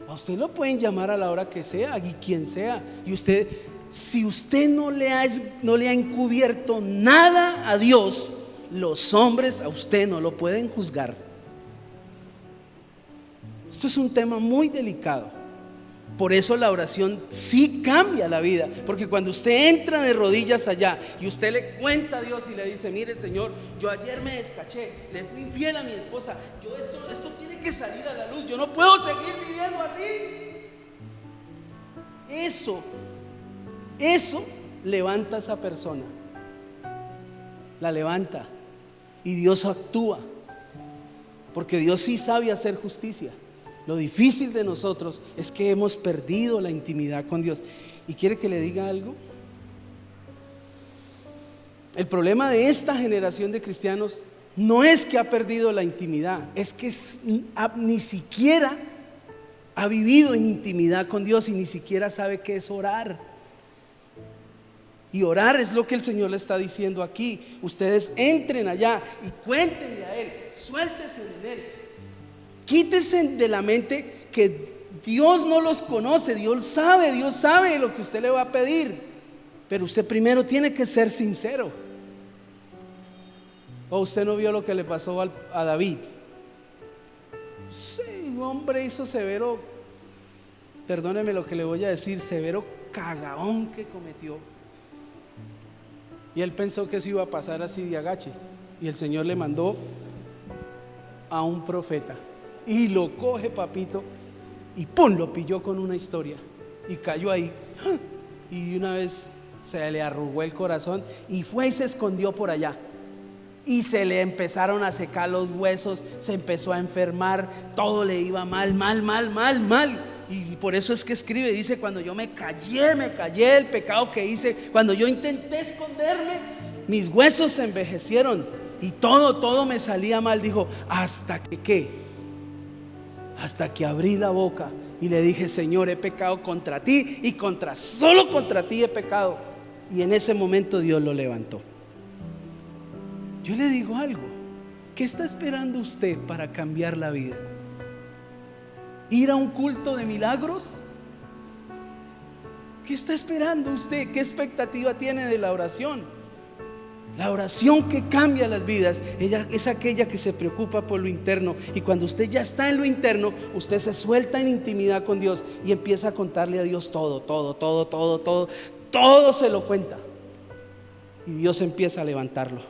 a usted lo pueden llamar a la hora que sea y quien sea. Y usted, si usted no le ha encubierto nada a Dios, los hombres a usted no lo pueden juzgar. Esto es un tema muy delicado. Por eso la oración sí cambia la vida, porque cuando usted entra de rodillas allá y usted le cuenta a Dios y le dice: mire, Señor, yo ayer me descaché, le fui infiel a mi esposa, esto tiene que salir a la luz, yo no puedo seguir viviendo así. Eso levanta a esa persona, la levanta, y Dios actúa, porque Dios sí sabe hacer justicia. Lo difícil de nosotros es que hemos perdido la intimidad con Dios. ¿Y quiere que le diga algo? El problema de esta generación de cristianos no es que ha perdido la intimidad, es que ni siquiera ha vivido en intimidad con Dios y ni siquiera sabe qué es orar. Y orar es lo que el Señor le está diciendo aquí. Ustedes entren allá y cuéntenle a Él, suéltense en Él. Quítese de la mente que Dios no los conoce. Dios sabe lo que usted le va a pedir, pero usted primero tiene que ser sincero. ¿O usted no vio lo que le pasó a David? Sí, un hombre hizo severo, perdóneme lo que le voy a decir, severo cagaón que cometió. Y él pensó que eso iba a pasar así de agache, y el Señor le mandó a un profeta. Y lo coge, papito, y ¡pum!, lo pilló con una historia. Y cayó ahí. Y una vez se le arrugó el corazón y fue y se escondió por allá. Y se le empezaron a secar los huesos, se empezó a enfermar, todo le iba mal. Y por eso es que escribe, dice: cuando yo me callé el pecado que hice, cuando yo intenté esconderme, mis huesos se envejecieron y todo me salía mal. Dijo: hasta que abrí la boca y le dije: Señor, he pecado contra ti y solo contra ti he pecado. Y en ese momento Dios lo levantó. Yo le digo algo: ¿qué está esperando usted para cambiar la vida? ¿Ir a un culto de milagros? ¿Qué está esperando usted? ¿Qué expectativa tiene de la oración? La oración que cambia las vidas, ella es aquella que se preocupa por lo interno. Y cuando usted ya está en lo interno, usted se suelta en intimidad con Dios y empieza a contarle a Dios todo se lo cuenta. Y Dios empieza a levantarlo.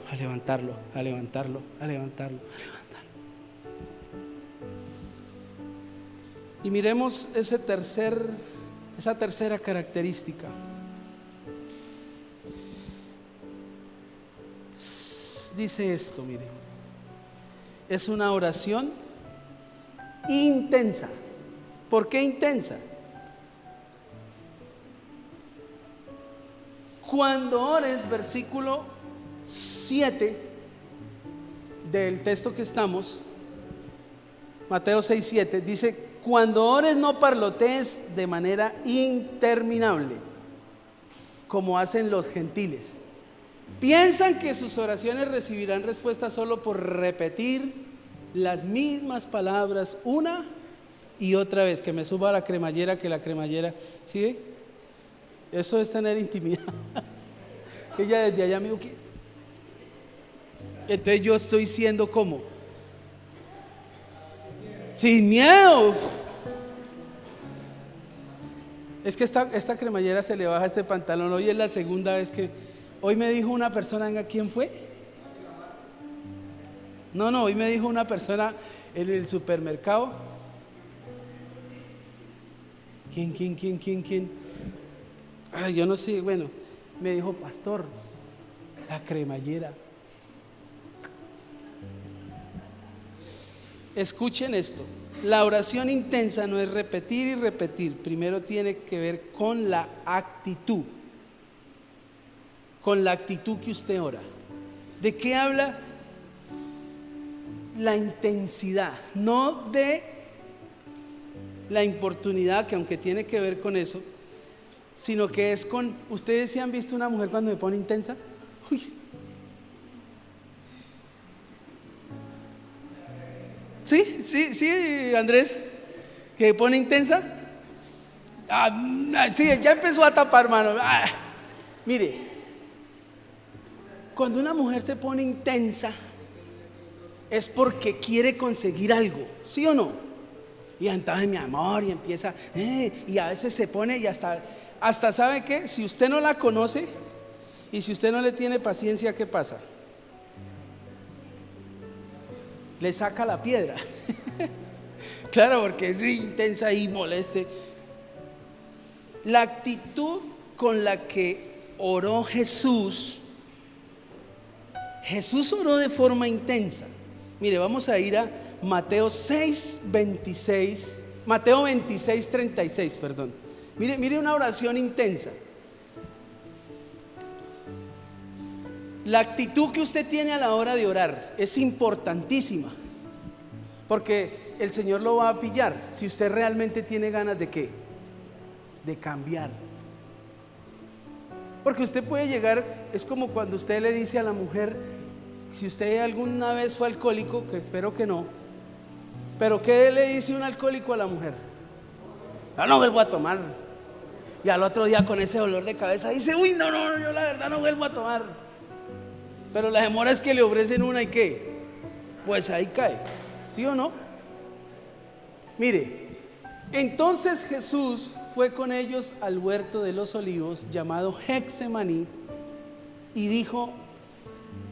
Y miremos esa tercera característica. dice esto, mire, es una oración intensa. ¿Por qué intensa? Cuando ores, versículo 7 del texto que estamos, Mateo 6:7, dice: cuando ores no parlotees de manera interminable, como hacen los gentiles. Piensan que sus oraciones recibirán respuesta solo por repetir las mismas palabras una y otra vez. Que me suba la cremallera, que la cremallera, ¿sí? Eso es tener intimidad. Ella desde allá me dijo que... Entonces yo estoy siendo como sin miedo. Es que esta cremallera se le baja este pantalón. Hoy es la segunda vez que... Hoy me dijo una persona, venga, ¿quién fue? No, hoy me dijo una persona en el supermercado. ¿Quién? Ay, yo no sé, bueno, me dijo: pastor, la cremallera. Escuchen esto, la oración intensa no es repetir y repetir, primero tiene que ver con la actitud que usted ora. ¿De qué habla? La intensidad, no de la importunidad, que aunque tiene que ver con eso, sino que es con... ¿Ustedes sí han visto una mujer cuando se pone intensa? Uy. Sí, Andrés, que pone intensa. Sí, ya empezó a tapar, mano. Mire, cuando una mujer se pone intensa es porque quiere conseguir algo, ¿sí o no? Y entonces, mi amor, y empieza, y a veces se pone y hasta ¿sabe qué? Si usted no la conoce y si usted no le tiene paciencia, ¿qué pasa? Le saca la piedra. Claro, porque es intensa y moleste. La actitud con la que oró Jesús oró de forma intensa. Mire, vamos a ir a Mateo 26:36, perdón. Mire una oración intensa. La actitud que usted tiene a la hora de orar es importantísima, porque el Señor lo va a pillar si usted realmente tiene ganas de ¿qué? De cambiar. Porque usted puede llegar, es como cuando usted le dice a la mujer, si usted alguna vez fue alcohólico, que espero que no, pero ¿qué le dice un alcohólico a la mujer? No vuelvo a tomar. Y al otro día con ese dolor de cabeza dice: uy, no, yo la verdad no vuelvo a tomar. Pero la demora es que le ofrecen una y ¿qué? Pues ahí cae, ¿sí o no? Mire, entonces Jesús fue con ellos al huerto de los olivos llamado Getsemaní y dijo: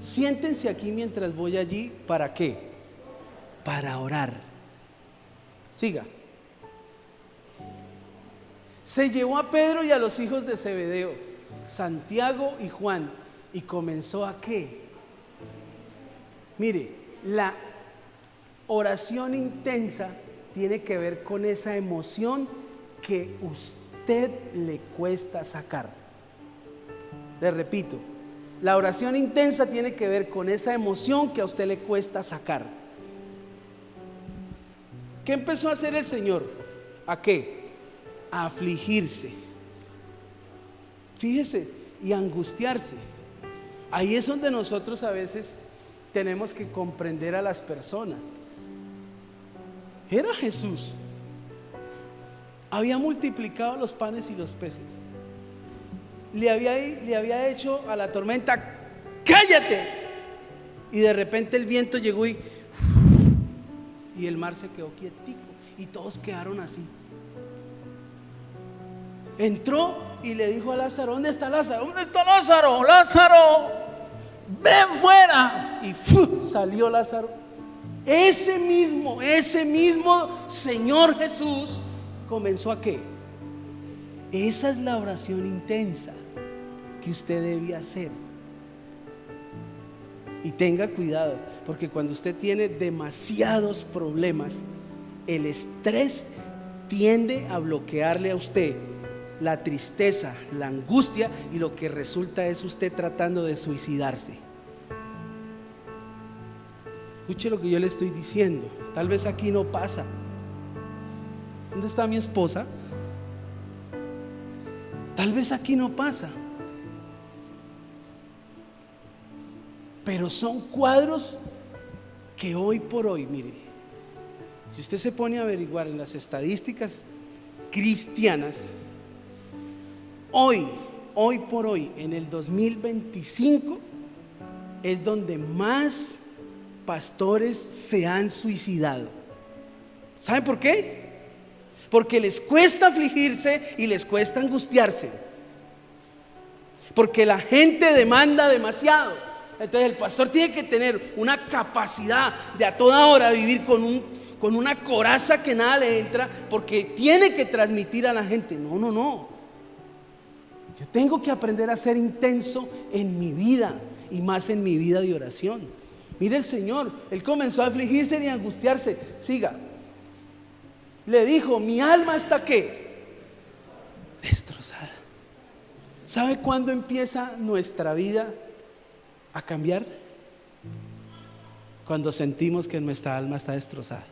siéntense aquí mientras voy allí. ¿Para qué? Para orar. Siga. Se llevó a Pedro y a los hijos de Zebedeo, Santiago y Juan, y comenzó a ¿qué? Mire, la oración intensa tiene que ver con esa emoción que usted le cuesta sacar. Le repito, la oración intensa tiene que ver con esa emoción que a usted le cuesta sacar. ¿Qué empezó a hacer el Señor? ¿A qué? A afligirse. Fíjese, y a angustiarse. Ahí es donde nosotros a veces tenemos que comprender a las personas. Era Jesús. Había multiplicado los panes y los peces. Le había hecho a la tormenta: cállate. Y de repente el viento llegó y el mar se quedó quietico y todos quedaron así. Entró y le dijo a Lázaro: ¿dónde está Lázaro? ¿Dónde está Lázaro? Lázaro, ven fuera. Y salió Lázaro. Ese mismo Señor Jesús comenzó a ¿qué? Esa es la oración intensa que usted debe hacer. Y tenga cuidado, porque cuando usted tiene demasiados problemas, el estrés tiende a bloquearle a usted la tristeza, la angustia, y lo que resulta es usted tratando de suicidarse. Escuche lo que yo le estoy diciendo. Tal vez aquí no pasa. ¿Dónde está mi esposa? Tal vez aquí no pasa. Pero son cuadros que hoy por hoy, mire, si usted se pone a averiguar en las estadísticas cristianas, hoy por hoy, en el 2025, es donde más pastores se han suicidado. ¿Saben por qué? Porque les cuesta afligirse y les cuesta angustiarse, porque la gente demanda demasiado. Entonces el pastor tiene que tener una capacidad de a toda hora vivir con una coraza que nada le entra, porque tiene que transmitir a la gente. No. Yo tengo que aprender a ser intenso en mi vida, y más en mi vida de oración. Mire el Señor, Él comenzó a afligirse y a angustiarse. Siga. Le dijo: mi alma está ¿qué? Destrozada. ¿Sabe cuándo empieza nuestra vida a cambiar? Cuando sentimos que nuestra alma está destrozada.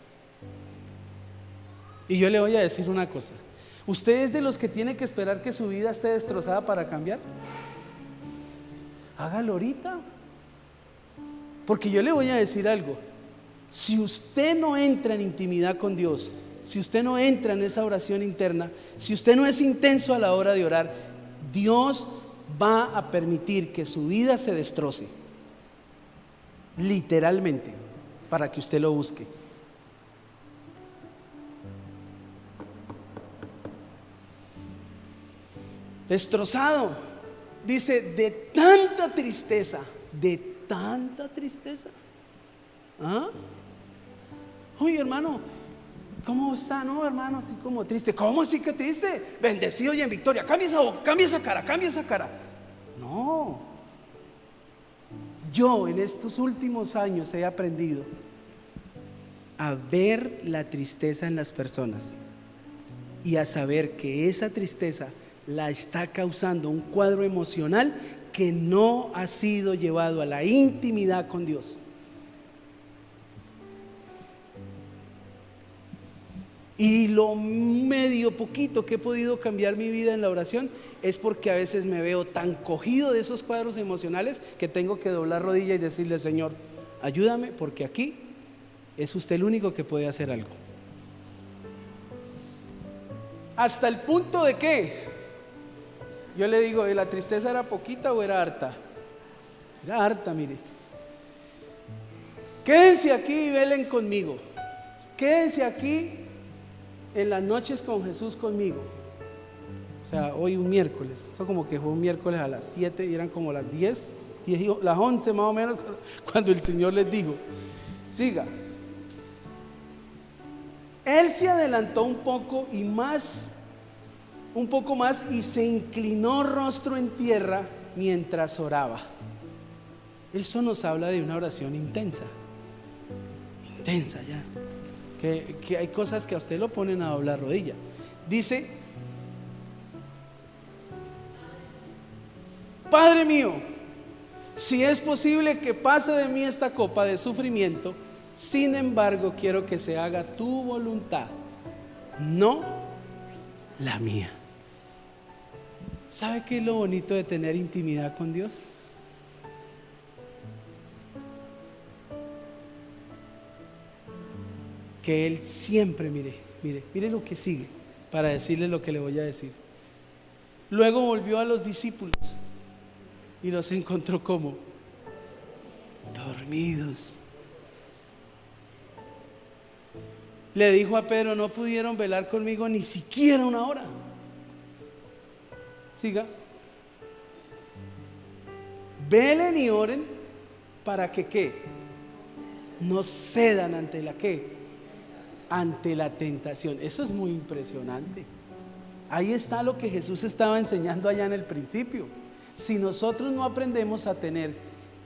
Y yo le voy a decir una cosa: ¿usted es de los que tiene que esperar que su vida esté destrozada para cambiar? Hágalo ahorita. Porque yo le voy a decir algo: si usted no entra en intimidad con Dios, si usted no entra en esa oración interna, si usted no es intenso a la hora de orar, Dios va a permitir que su vida se destroce, literalmente, para que usted lo busque. Destrozado, dice, de tanta tristeza. ¿Ah? Oye, hermano, ¿cómo está? No, hermano, así como triste. ¿Cómo así que triste? Bendecido y en victoria. Cambia esa cara. No. Yo en estos últimos años he aprendido a ver la tristeza en las personas y a saber que esa tristeza la está causando un cuadro emocional que no ha sido llevado a la intimidad con Dios. Y lo medio poquito que he podido cambiar mi vida en la oración es porque a veces me veo tan cogido de esos cuadros emocionales que tengo que doblar rodilla y decirle: Señor, ayúdame, porque aquí es usted el único que puede hacer algo. Hasta el punto de que yo le digo: ¿la tristeza era poquita o era harta? Era harta, mire. Quédense aquí y velen conmigo. Quédense aquí en las noches con Jesús conmigo. O sea, hoy un miércoles. Eso como que fue un miércoles a las 7 y eran como las 10, las 11 más o menos, cuando el Señor les dijo: siga. Él se adelantó un poco más y se inclinó rostro en tierra mientras oraba. Eso nos habla de una oración intensa ya, que hay cosas que a usted lo ponen a doblar rodilla. Dice: Padre mío, si es posible que pase de mí esta copa de sufrimiento, sin embargo quiero que se haga tu voluntad, no la mía. ¿Sabe qué es lo bonito de tener intimidad con Dios? Que Él siempre, mire lo que sigue, para decirle lo que le voy a decir. Luego volvió a los discípulos y los encontró como dormidos. Le dijo a Pedro: no pudieron velar conmigo ni siquiera una hora. Siga. Velen y oren para que ¿qué? No cedan ante la ¿qué? Ante la tentación. Eso es muy impresionante. Ahí está lo que Jesús estaba enseñando allá en el principio. Si nosotros no aprendemos a tener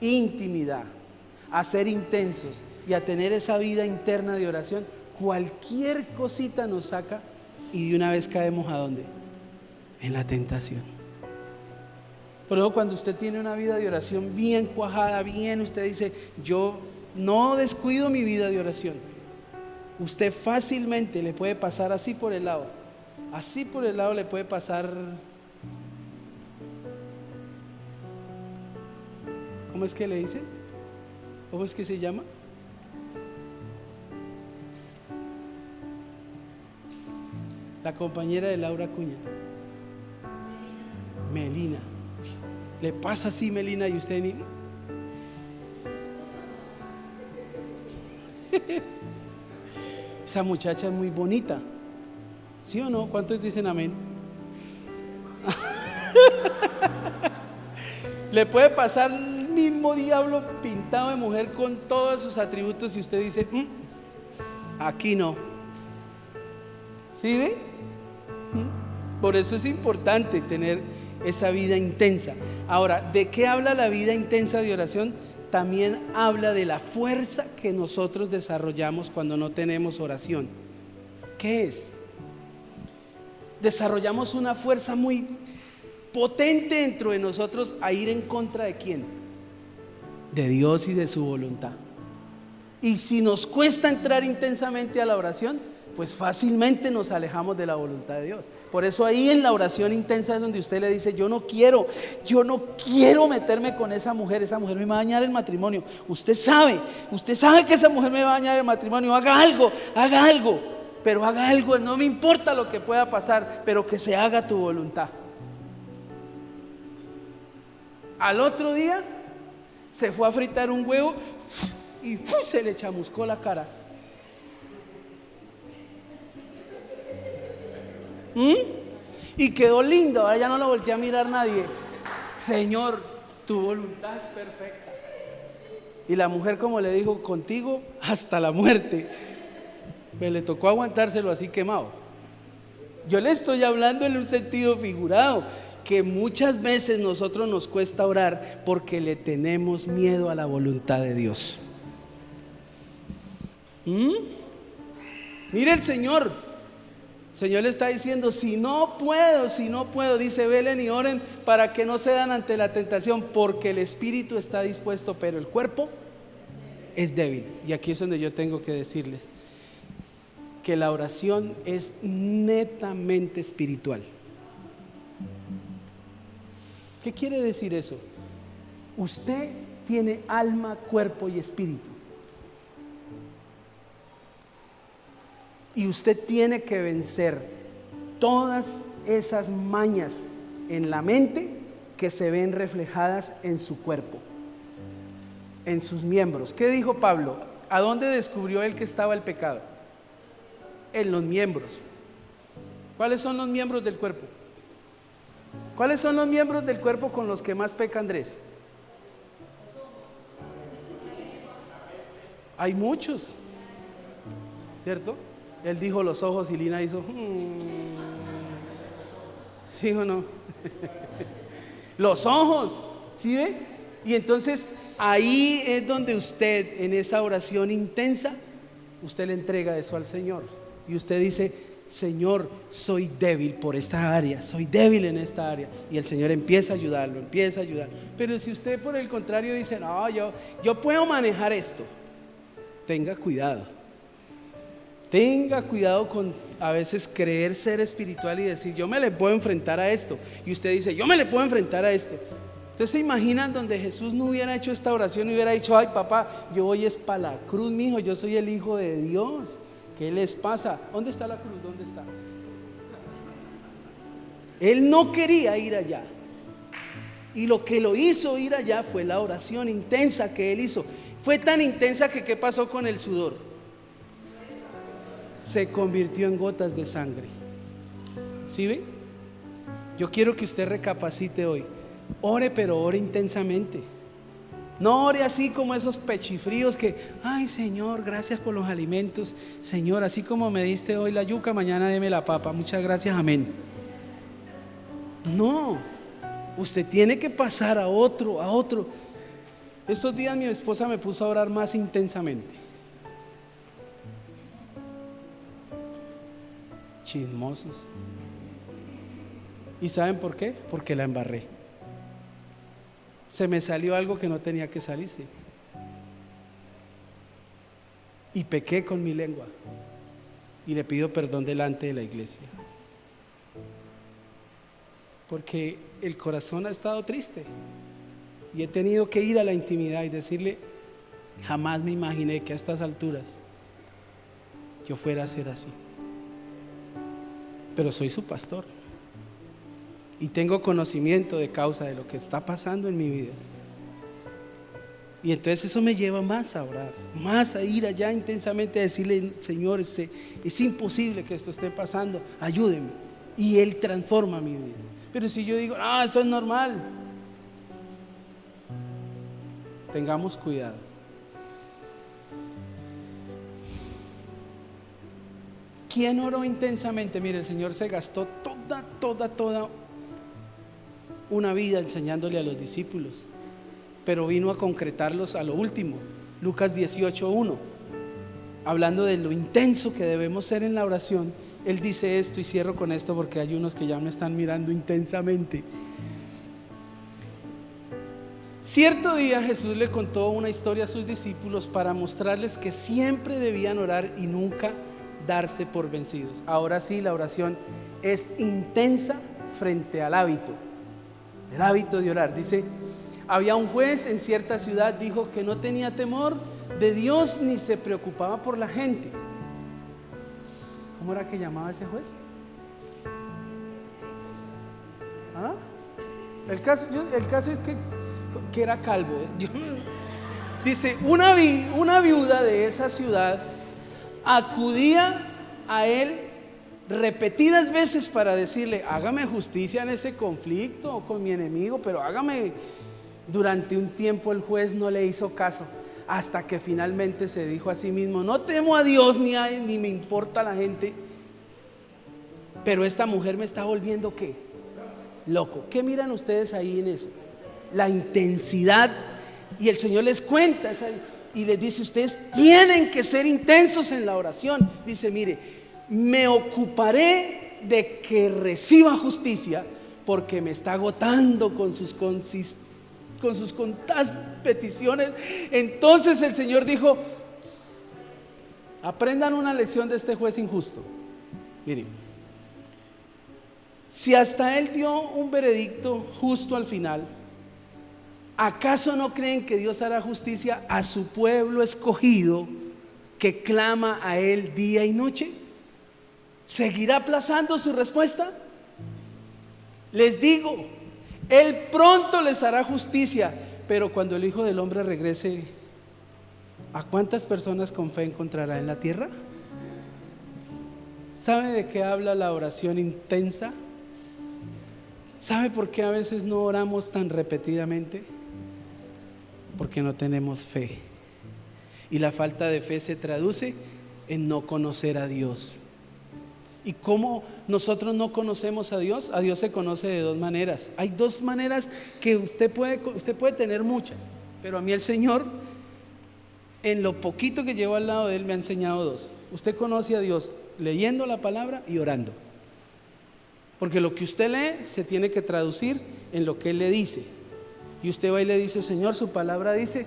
intimidad a ser intensos y a tener esa vida interna de oración, cualquier cosita nos saca y de una vez caemos ¿a dónde? En la tentación. Por eso cuando usted tiene una vida de oración bien cuajada, bien, usted dice, yo no descuido mi vida de oración. Usted fácilmente le puede pasar así por el lado le puede pasar, ¿cómo es que le dicen? ¿Cómo es que se llama? La compañera de Laura Cuña, Melina. Le pasa así, Melina, y usted ni... Esa muchacha es muy bonita, ¿sí o no? ¿Cuántos dicen amén? Le puede pasar el mismo diablo pintado de mujer con todos sus atributos y usted dice, aquí no. ¿Sí ve? Por eso es importante tener esa vida intensa. Ahora, ¿de qué habla la vida intensa de oración? También habla de la fuerza que nosotros desarrollamos cuando no tenemos oración. ¿Qué es? Desarrollamos una fuerza muy potente dentro de nosotros a ir en contra ¿de quién? De Dios y de su voluntad. Y si nos cuesta entrar intensamente a la oración, pues fácilmente nos alejamos de la voluntad de Dios. Por eso ahí en la oración intensa es donde usted le dice, yo no quiero meterme con esa mujer me va a dañar el matrimonio. Usted sabe que esa mujer me va a dañar el matrimonio, haga algo, pero haga algo, no me importa lo que pueda pasar, pero que se haga tu voluntad. Al otro día se fue a fritar un huevo y se le chamuscó la cara. Y quedó lindo, ahora ya no lo volteé a mirar nadie. Señor, tu voluntad es perfecta. Y la mujer, como le dijo, contigo hasta la muerte. Pues le tocó aguantárselo así quemado. Yo le estoy hablando en un sentido figurado, que muchas veces nosotros nos cuesta orar porque le tenemos miedo a la voluntad de Dios. Mire el Señor le está diciendo, si no puedo, dice, velen y oren para que no cedan ante la tentación, porque el espíritu está dispuesto, pero el cuerpo es débil. Y aquí es donde yo tengo que decirles que la oración es netamente espiritual. ¿Qué quiere decir eso? Usted tiene alma, cuerpo y espíritu. Y usted tiene que vencer todas esas mañas en la mente que se ven reflejadas en su cuerpo, en sus miembros. ¿Qué dijo Pablo? ¿A dónde descubrió él que estaba el pecado? En los miembros. ¿Cuáles son los miembros del cuerpo? ¿Cuáles son los miembros del cuerpo con los que más peca Andrés? Hay muchos, ¿cierto? Él dijo los ojos y Lina hizo ¿sí o no? Los ojos, ¿sí ve? Y entonces ahí es donde usted, en esa oración intensa, usted le entrega eso al Señor. Y usted dice, Señor, soy débil por esta área, soy débil en esta área. Y el Señor empieza a ayudarlo, empieza a ayudar. Pero si usted por el contrario dice, no, yo puedo manejar esto, tenga cuidado. Tenga cuidado con a veces creer ser espiritual y decir, yo me le puedo enfrentar a esto. Y usted dice, yo me le puedo enfrentar a esto. Entonces se imaginan donde Jesús no hubiera hecho esta oración y hubiera dicho, ay papá, yo voy es para la cruz, mijo, yo soy el Hijo de Dios. ¿Qué les pasa? ¿Dónde está la cruz? ¿Dónde está? Él no quería ir allá. Y lo que lo hizo ir allá fue la oración intensa que él hizo. Fue tan intensa que ¿qué pasó con el sudor? Se convirtió en gotas de sangre. ¿Sí ve? Yo quiero que usted recapacite hoy. Ore, pero ore intensamente. No ore así como esos pechifríos que, ay Señor, gracias por los alimentos. Señor, así como me diste hoy la yuca, mañana deme la papa. Muchas gracias, amén. No, usted tiene que pasar a otro. Estos días mi esposa me puso a orar más intensamente. Chismosos. ¿Y saben por qué? Porque la embarré. Se me salió algo que no tenía que salirse. Y pequé con mi lengua. Y le pido perdón delante de la iglesia. Porque el corazón ha estado triste. Y he tenido que ir a la intimidad y decirle: jamás me imaginé que a estas alturas yo fuera a ser así. Pero soy su pastor. Y tengo conocimiento de causa de lo que está pasando en mi vida. Y entonces eso me lleva más a orar, más a ir allá intensamente a decirle: Señor, es imposible que esto esté pasando, ayúdeme. Y Él transforma mi vida. Pero si yo digo: eso es normal, tengamos cuidado. ¿Quién oró intensamente? Mire, el Señor se gastó toda una vida enseñándole a los discípulos, pero vino a concretarlos a lo último. Lucas 18:1, hablando de lo intenso que debemos ser en la oración, Él dice esto, y cierro con esto porque hay unos que ya me están mirando intensamente. Cierto día Jesús le contó una historia a sus discípulos para mostrarles que siempre debían orar y nunca darse por vencidos. Ahora sí, la oración es intensa frente al hábito, el hábito de orar. Dice: había un juez en cierta ciudad, dijo que no tenía temor de Dios ni se preocupaba por la gente. ¿Cómo era que llamaba ese juez? El caso es que era calvo. Dice: una viuda de esa ciudad acudía a él repetidas veces para decirle: hágame justicia en ese conflicto con mi enemigo, pero hágame. Durante un tiempo el juez no le hizo caso, hasta que finalmente se dijo a sí mismo: no temo a Dios ni me importa la gente, pero esta mujer me está volviendo ¿qué? Loco. ¿Qué miran ustedes ahí en eso? La intensidad. Y el Señor les cuenta y les dice: ustedes tienen que ser intensos en la oración. Dice: mire, me ocuparé de que reciba justicia, porque me está agotando con sus contadas peticiones. Entonces el Señor dijo: aprendan una lección de este juez injusto. Miren, si hasta él dio un veredicto justo al final, ¿acaso no creen que Dios hará justicia a su pueblo escogido que clama a Él día y noche? ¿Seguirá aplazando su respuesta? Les digo, Él pronto les hará justicia. Pero cuando el Hijo del Hombre regrese, ¿a cuántas personas con fe encontrará en la tierra? ¿Sabe de qué habla la oración intensa? ¿Sabe por qué a veces no oramos tan repetidamente? Porque no tenemos fe. Y la falta de fe se traduce en no conocer a Dios. ¿Y cómo nosotros no conocemos a Dios? A Dios se conoce de dos maneras. Hay dos maneras que usted puede tener muchas, pero a mí el Señor, en lo poquito que llevo al lado de Él, me ha enseñado dos. Usted conoce a Dios leyendo la palabra y orando. Porque lo que usted lee se tiene que traducir en lo que Él le dice. Y usted va y le dice: Señor, su palabra dice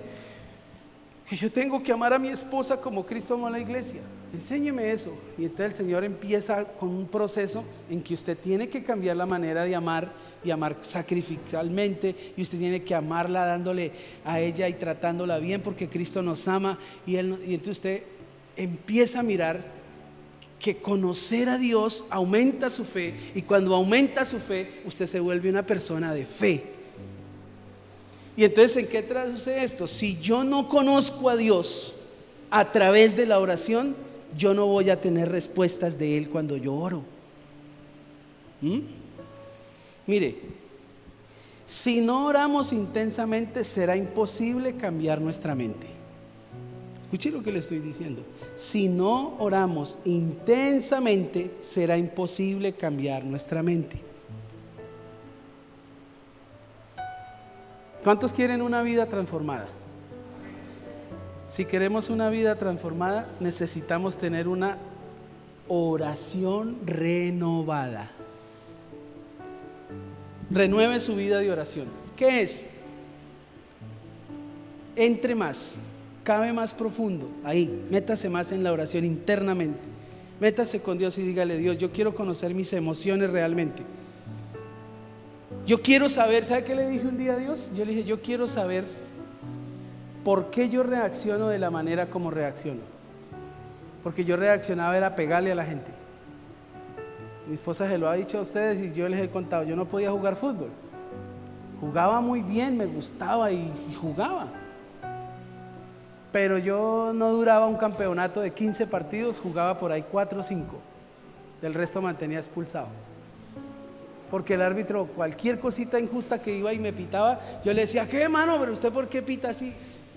que yo tengo que amar a mi esposa como Cristo amó a la iglesia. Enséñeme eso. Y entonces el Señor empieza con un proceso en que usted tiene que cambiar la manera de amar, y amar sacrificialmente, y usted tiene que amarla dándole a ella y tratándola bien, porque Cristo nos ama. Y entonces usted empieza a mirar que conocer a Dios aumenta su fe, y cuando aumenta su fe, usted se vuelve una persona de fe. Y entonces, ¿en qué traduce esto? Si yo no conozco a Dios a través de la oración, yo no voy a tener respuestas de Él cuando yo oro. Mire, si no oramos intensamente, será imposible cambiar nuestra mente. Escuche lo que le estoy diciendo. Si no oramos intensamente, será imposible cambiar nuestra mente. ¿Cuántos quieren una vida transformada? Si queremos una vida transformada, necesitamos tener una oración renovada. Renueve su vida de oración. ¿Qué es? Entre más, cabe más profundo. Ahí, métase más en la oración internamente. Métase con Dios y dígale: Dios, yo quiero conocer mis emociones realmente. Yo quiero saber, ¿sabe qué le dije un día a Dios? Yo le dije: yo quiero saber por qué yo reacciono de la manera como reacciono. Porque yo reaccionaba era pegarle a la gente. Mi esposa se lo ha dicho a ustedes y yo les he contado, yo no podía jugar fútbol. Jugaba muy bien, me gustaba y jugaba. Pero yo no duraba un campeonato de 15 partidos, jugaba por ahí 4 o 5. Del resto mantenía expulsado. Porque el árbitro, cualquier cosita injusta que iba y me pitaba, yo le decía: ¿qué, mano? ¿Pero usted por qué pita así?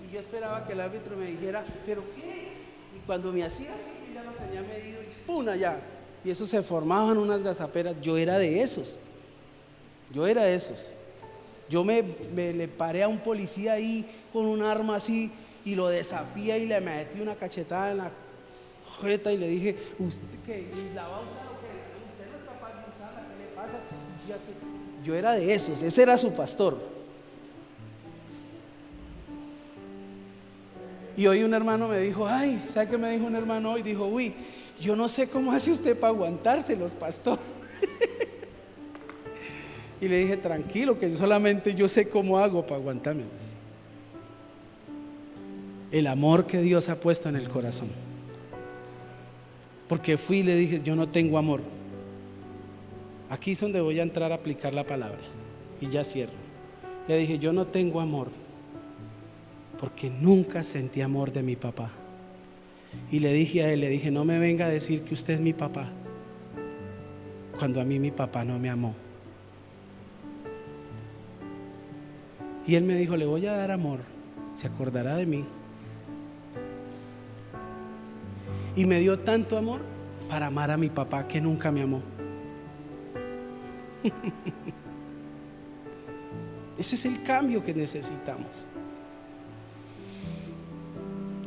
Y yo esperaba que el árbitro me dijera: ¿pero qué? Y cuando me hacía así, yo ya lo tenía medido y ¡pum! Allá. Y eso se formaban unas gazaperas. Yo era de esos. Yo le paré a un policía ahí con un arma así y lo desafié y le metí una cachetada en la jeta y le dije: ¿usted qué? ¿La va a usar o qué? ¿Usted no es capaz de usarla? ¿Qué le pasa? Yo era de esos, ese era su pastor. Y hoy un hermano me dijo: ay, ¿sabe qué me dijo un hermano hoy? Dijo: uy, yo no sé cómo hace usted para aguantárselos, pastor. Y le dije: tranquilo, que yo sé cómo hago para aguantármelos. El amor que Dios ha puesto en el corazón. Porque fui y le dije: yo no tengo amor. Aquí es donde voy a entrar a aplicar la palabra. Y ya cierro. Le dije: yo no tengo amor, porque nunca sentí amor de mi papá. Y le dije a él, no me venga a decir que usted es mi papá, cuando a mí mi papá no me amó. Y él me dijo: le voy a dar amor, se acordará de mí. Y me dio tanto amor para amar a mi papá, que nunca me amó. Ese es el cambio que necesitamos.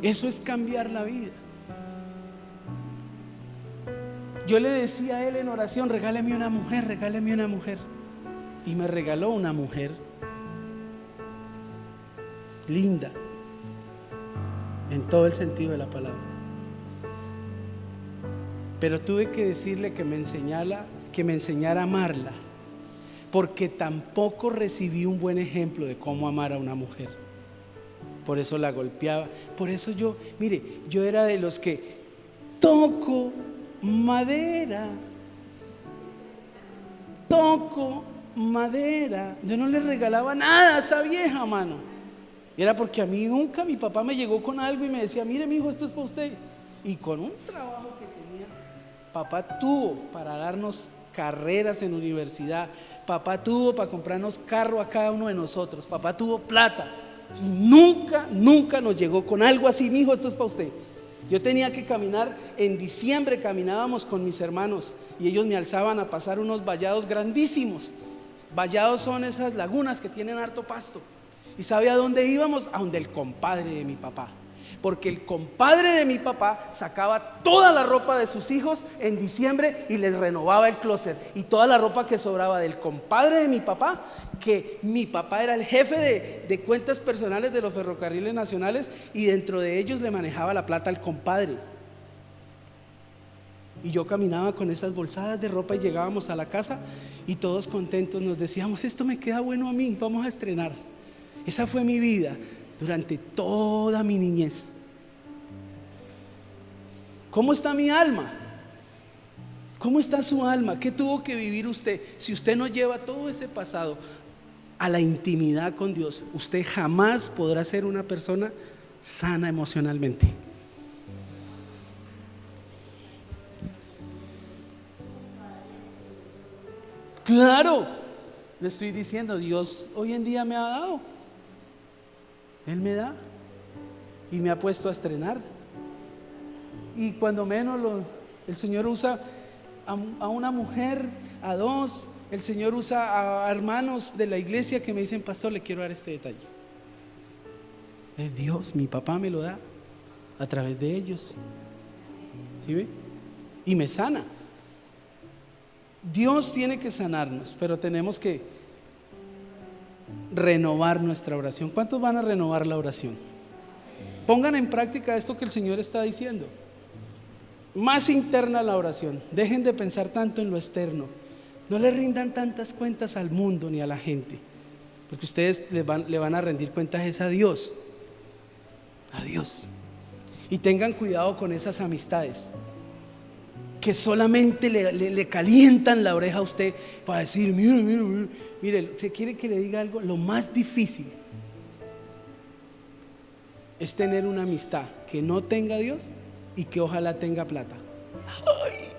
Eso es cambiar la vida. Yo le decía a él en oración: regáleme una mujer. Y me regaló una mujer linda, en todo el sentido de la palabra. Pero tuve que decirle que me enseñara a amarla, porque tampoco recibí un buen ejemplo de cómo amar a una mujer. Por eso la golpeaba. Por eso yo era de los que toco madera. Yo no le regalaba nada a esa vieja, mano. Era porque a mí nunca mi papá me llegó con algo y me decía: mire, mijo, esto es para usted. Y con un trabajo que tenía, papá tuvo para darnos carreras en universidad. Papá tuvo para comprarnos carro a cada uno de nosotros. Papá tuvo plata. Y nunca nos llegó con algo así: mijo, esto es para usted. Yo tenía que caminar, en diciembre caminábamos con mis hermanos y ellos me alzaban a pasar unos vallados grandísimos. Vallados son esas lagunas que tienen harto pasto. ¿Y sabe a dónde íbamos? A donde el compadre de mi papá. Porque el compadre de mi papá sacaba toda la ropa de sus hijos en diciembre y les renovaba el closet. Y toda la ropa que sobraba del compadre de mi papá, que mi papá era el jefe de cuentas personales de los ferrocarriles nacionales, y dentro de ellos le manejaba la plata al compadre. Y yo caminaba con esas bolsadas de ropa y llegábamos a la casa y todos contentos nos decíamos: esto me queda bueno a mí, vamos a estrenar. Esa fue mi vida durante toda mi niñez. ¿Cómo está mi alma? ¿Cómo está su alma? ¿Qué tuvo que vivir usted? Si usted no lleva todo ese pasado a la intimidad con Dios, usted jamás podrá ser una persona sana emocionalmente. Claro, le estoy diciendo, Dios hoy en día me ha dado. Él me da y me ha puesto a estrenar. Y cuando menos el Señor usa a una mujer, a dos. El Señor usa a hermanos de la iglesia que me dicen: pastor, le quiero dar este detalle. Es Dios, mi papá me lo da. a través de ellos. ¿Sí ve? Y me sana. Dios tiene que sanarnos, pero tenemos que renovar nuestra oración. ¿Cuántos van a renovar la oración? Pongan en práctica esto que el Señor está diciendo. Más interna la oración. Dejen de pensar tanto en lo externo. No le rindan tantas cuentas al mundo ni a la gente, porque ustedes le van a rendir cuentas es a Dios. A Dios. Y tengan cuidado con esas amistades que solamente le calientan la oreja a usted para decir, mire, ¿se quiere que le diga algo? Lo más difícil es tener una amistad que no tenga a Dios y que ojalá tenga plata. Ay.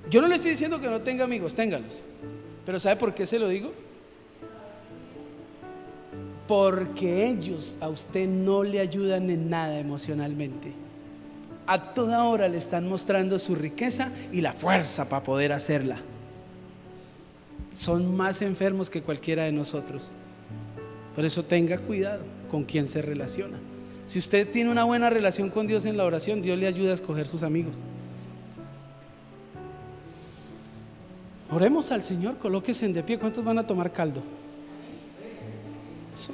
Yo no le estoy diciendo que no tenga amigos, téngalos. Pero ¿sabe por qué se lo digo? Porque ellos a usted no le ayudan en nada emocionalmente. A toda hora le están mostrando su riqueza y la fuerza para poder hacerla. Son más enfermos que cualquiera de nosotros. Por eso tenga cuidado con quién se relaciona. Si usted tiene una buena relación con Dios en la oración, Dios le ayuda a escoger sus amigos. Oremos al Señor, colóquense de pie. ¿Cuántos van a tomar caldo? Eso.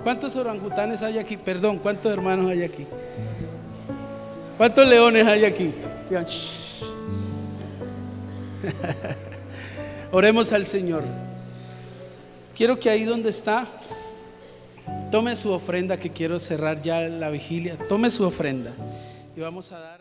¿Cuántos orangutanes hay aquí? Perdón, ¿cuántos hermanos hay aquí? ¿Cuántos leones hay aquí? Digan, oremos al Señor. Quiero que ahí donde está, tome su ofrenda, que quiero cerrar ya la vigilia. Tome su ofrenda y vamos a dar.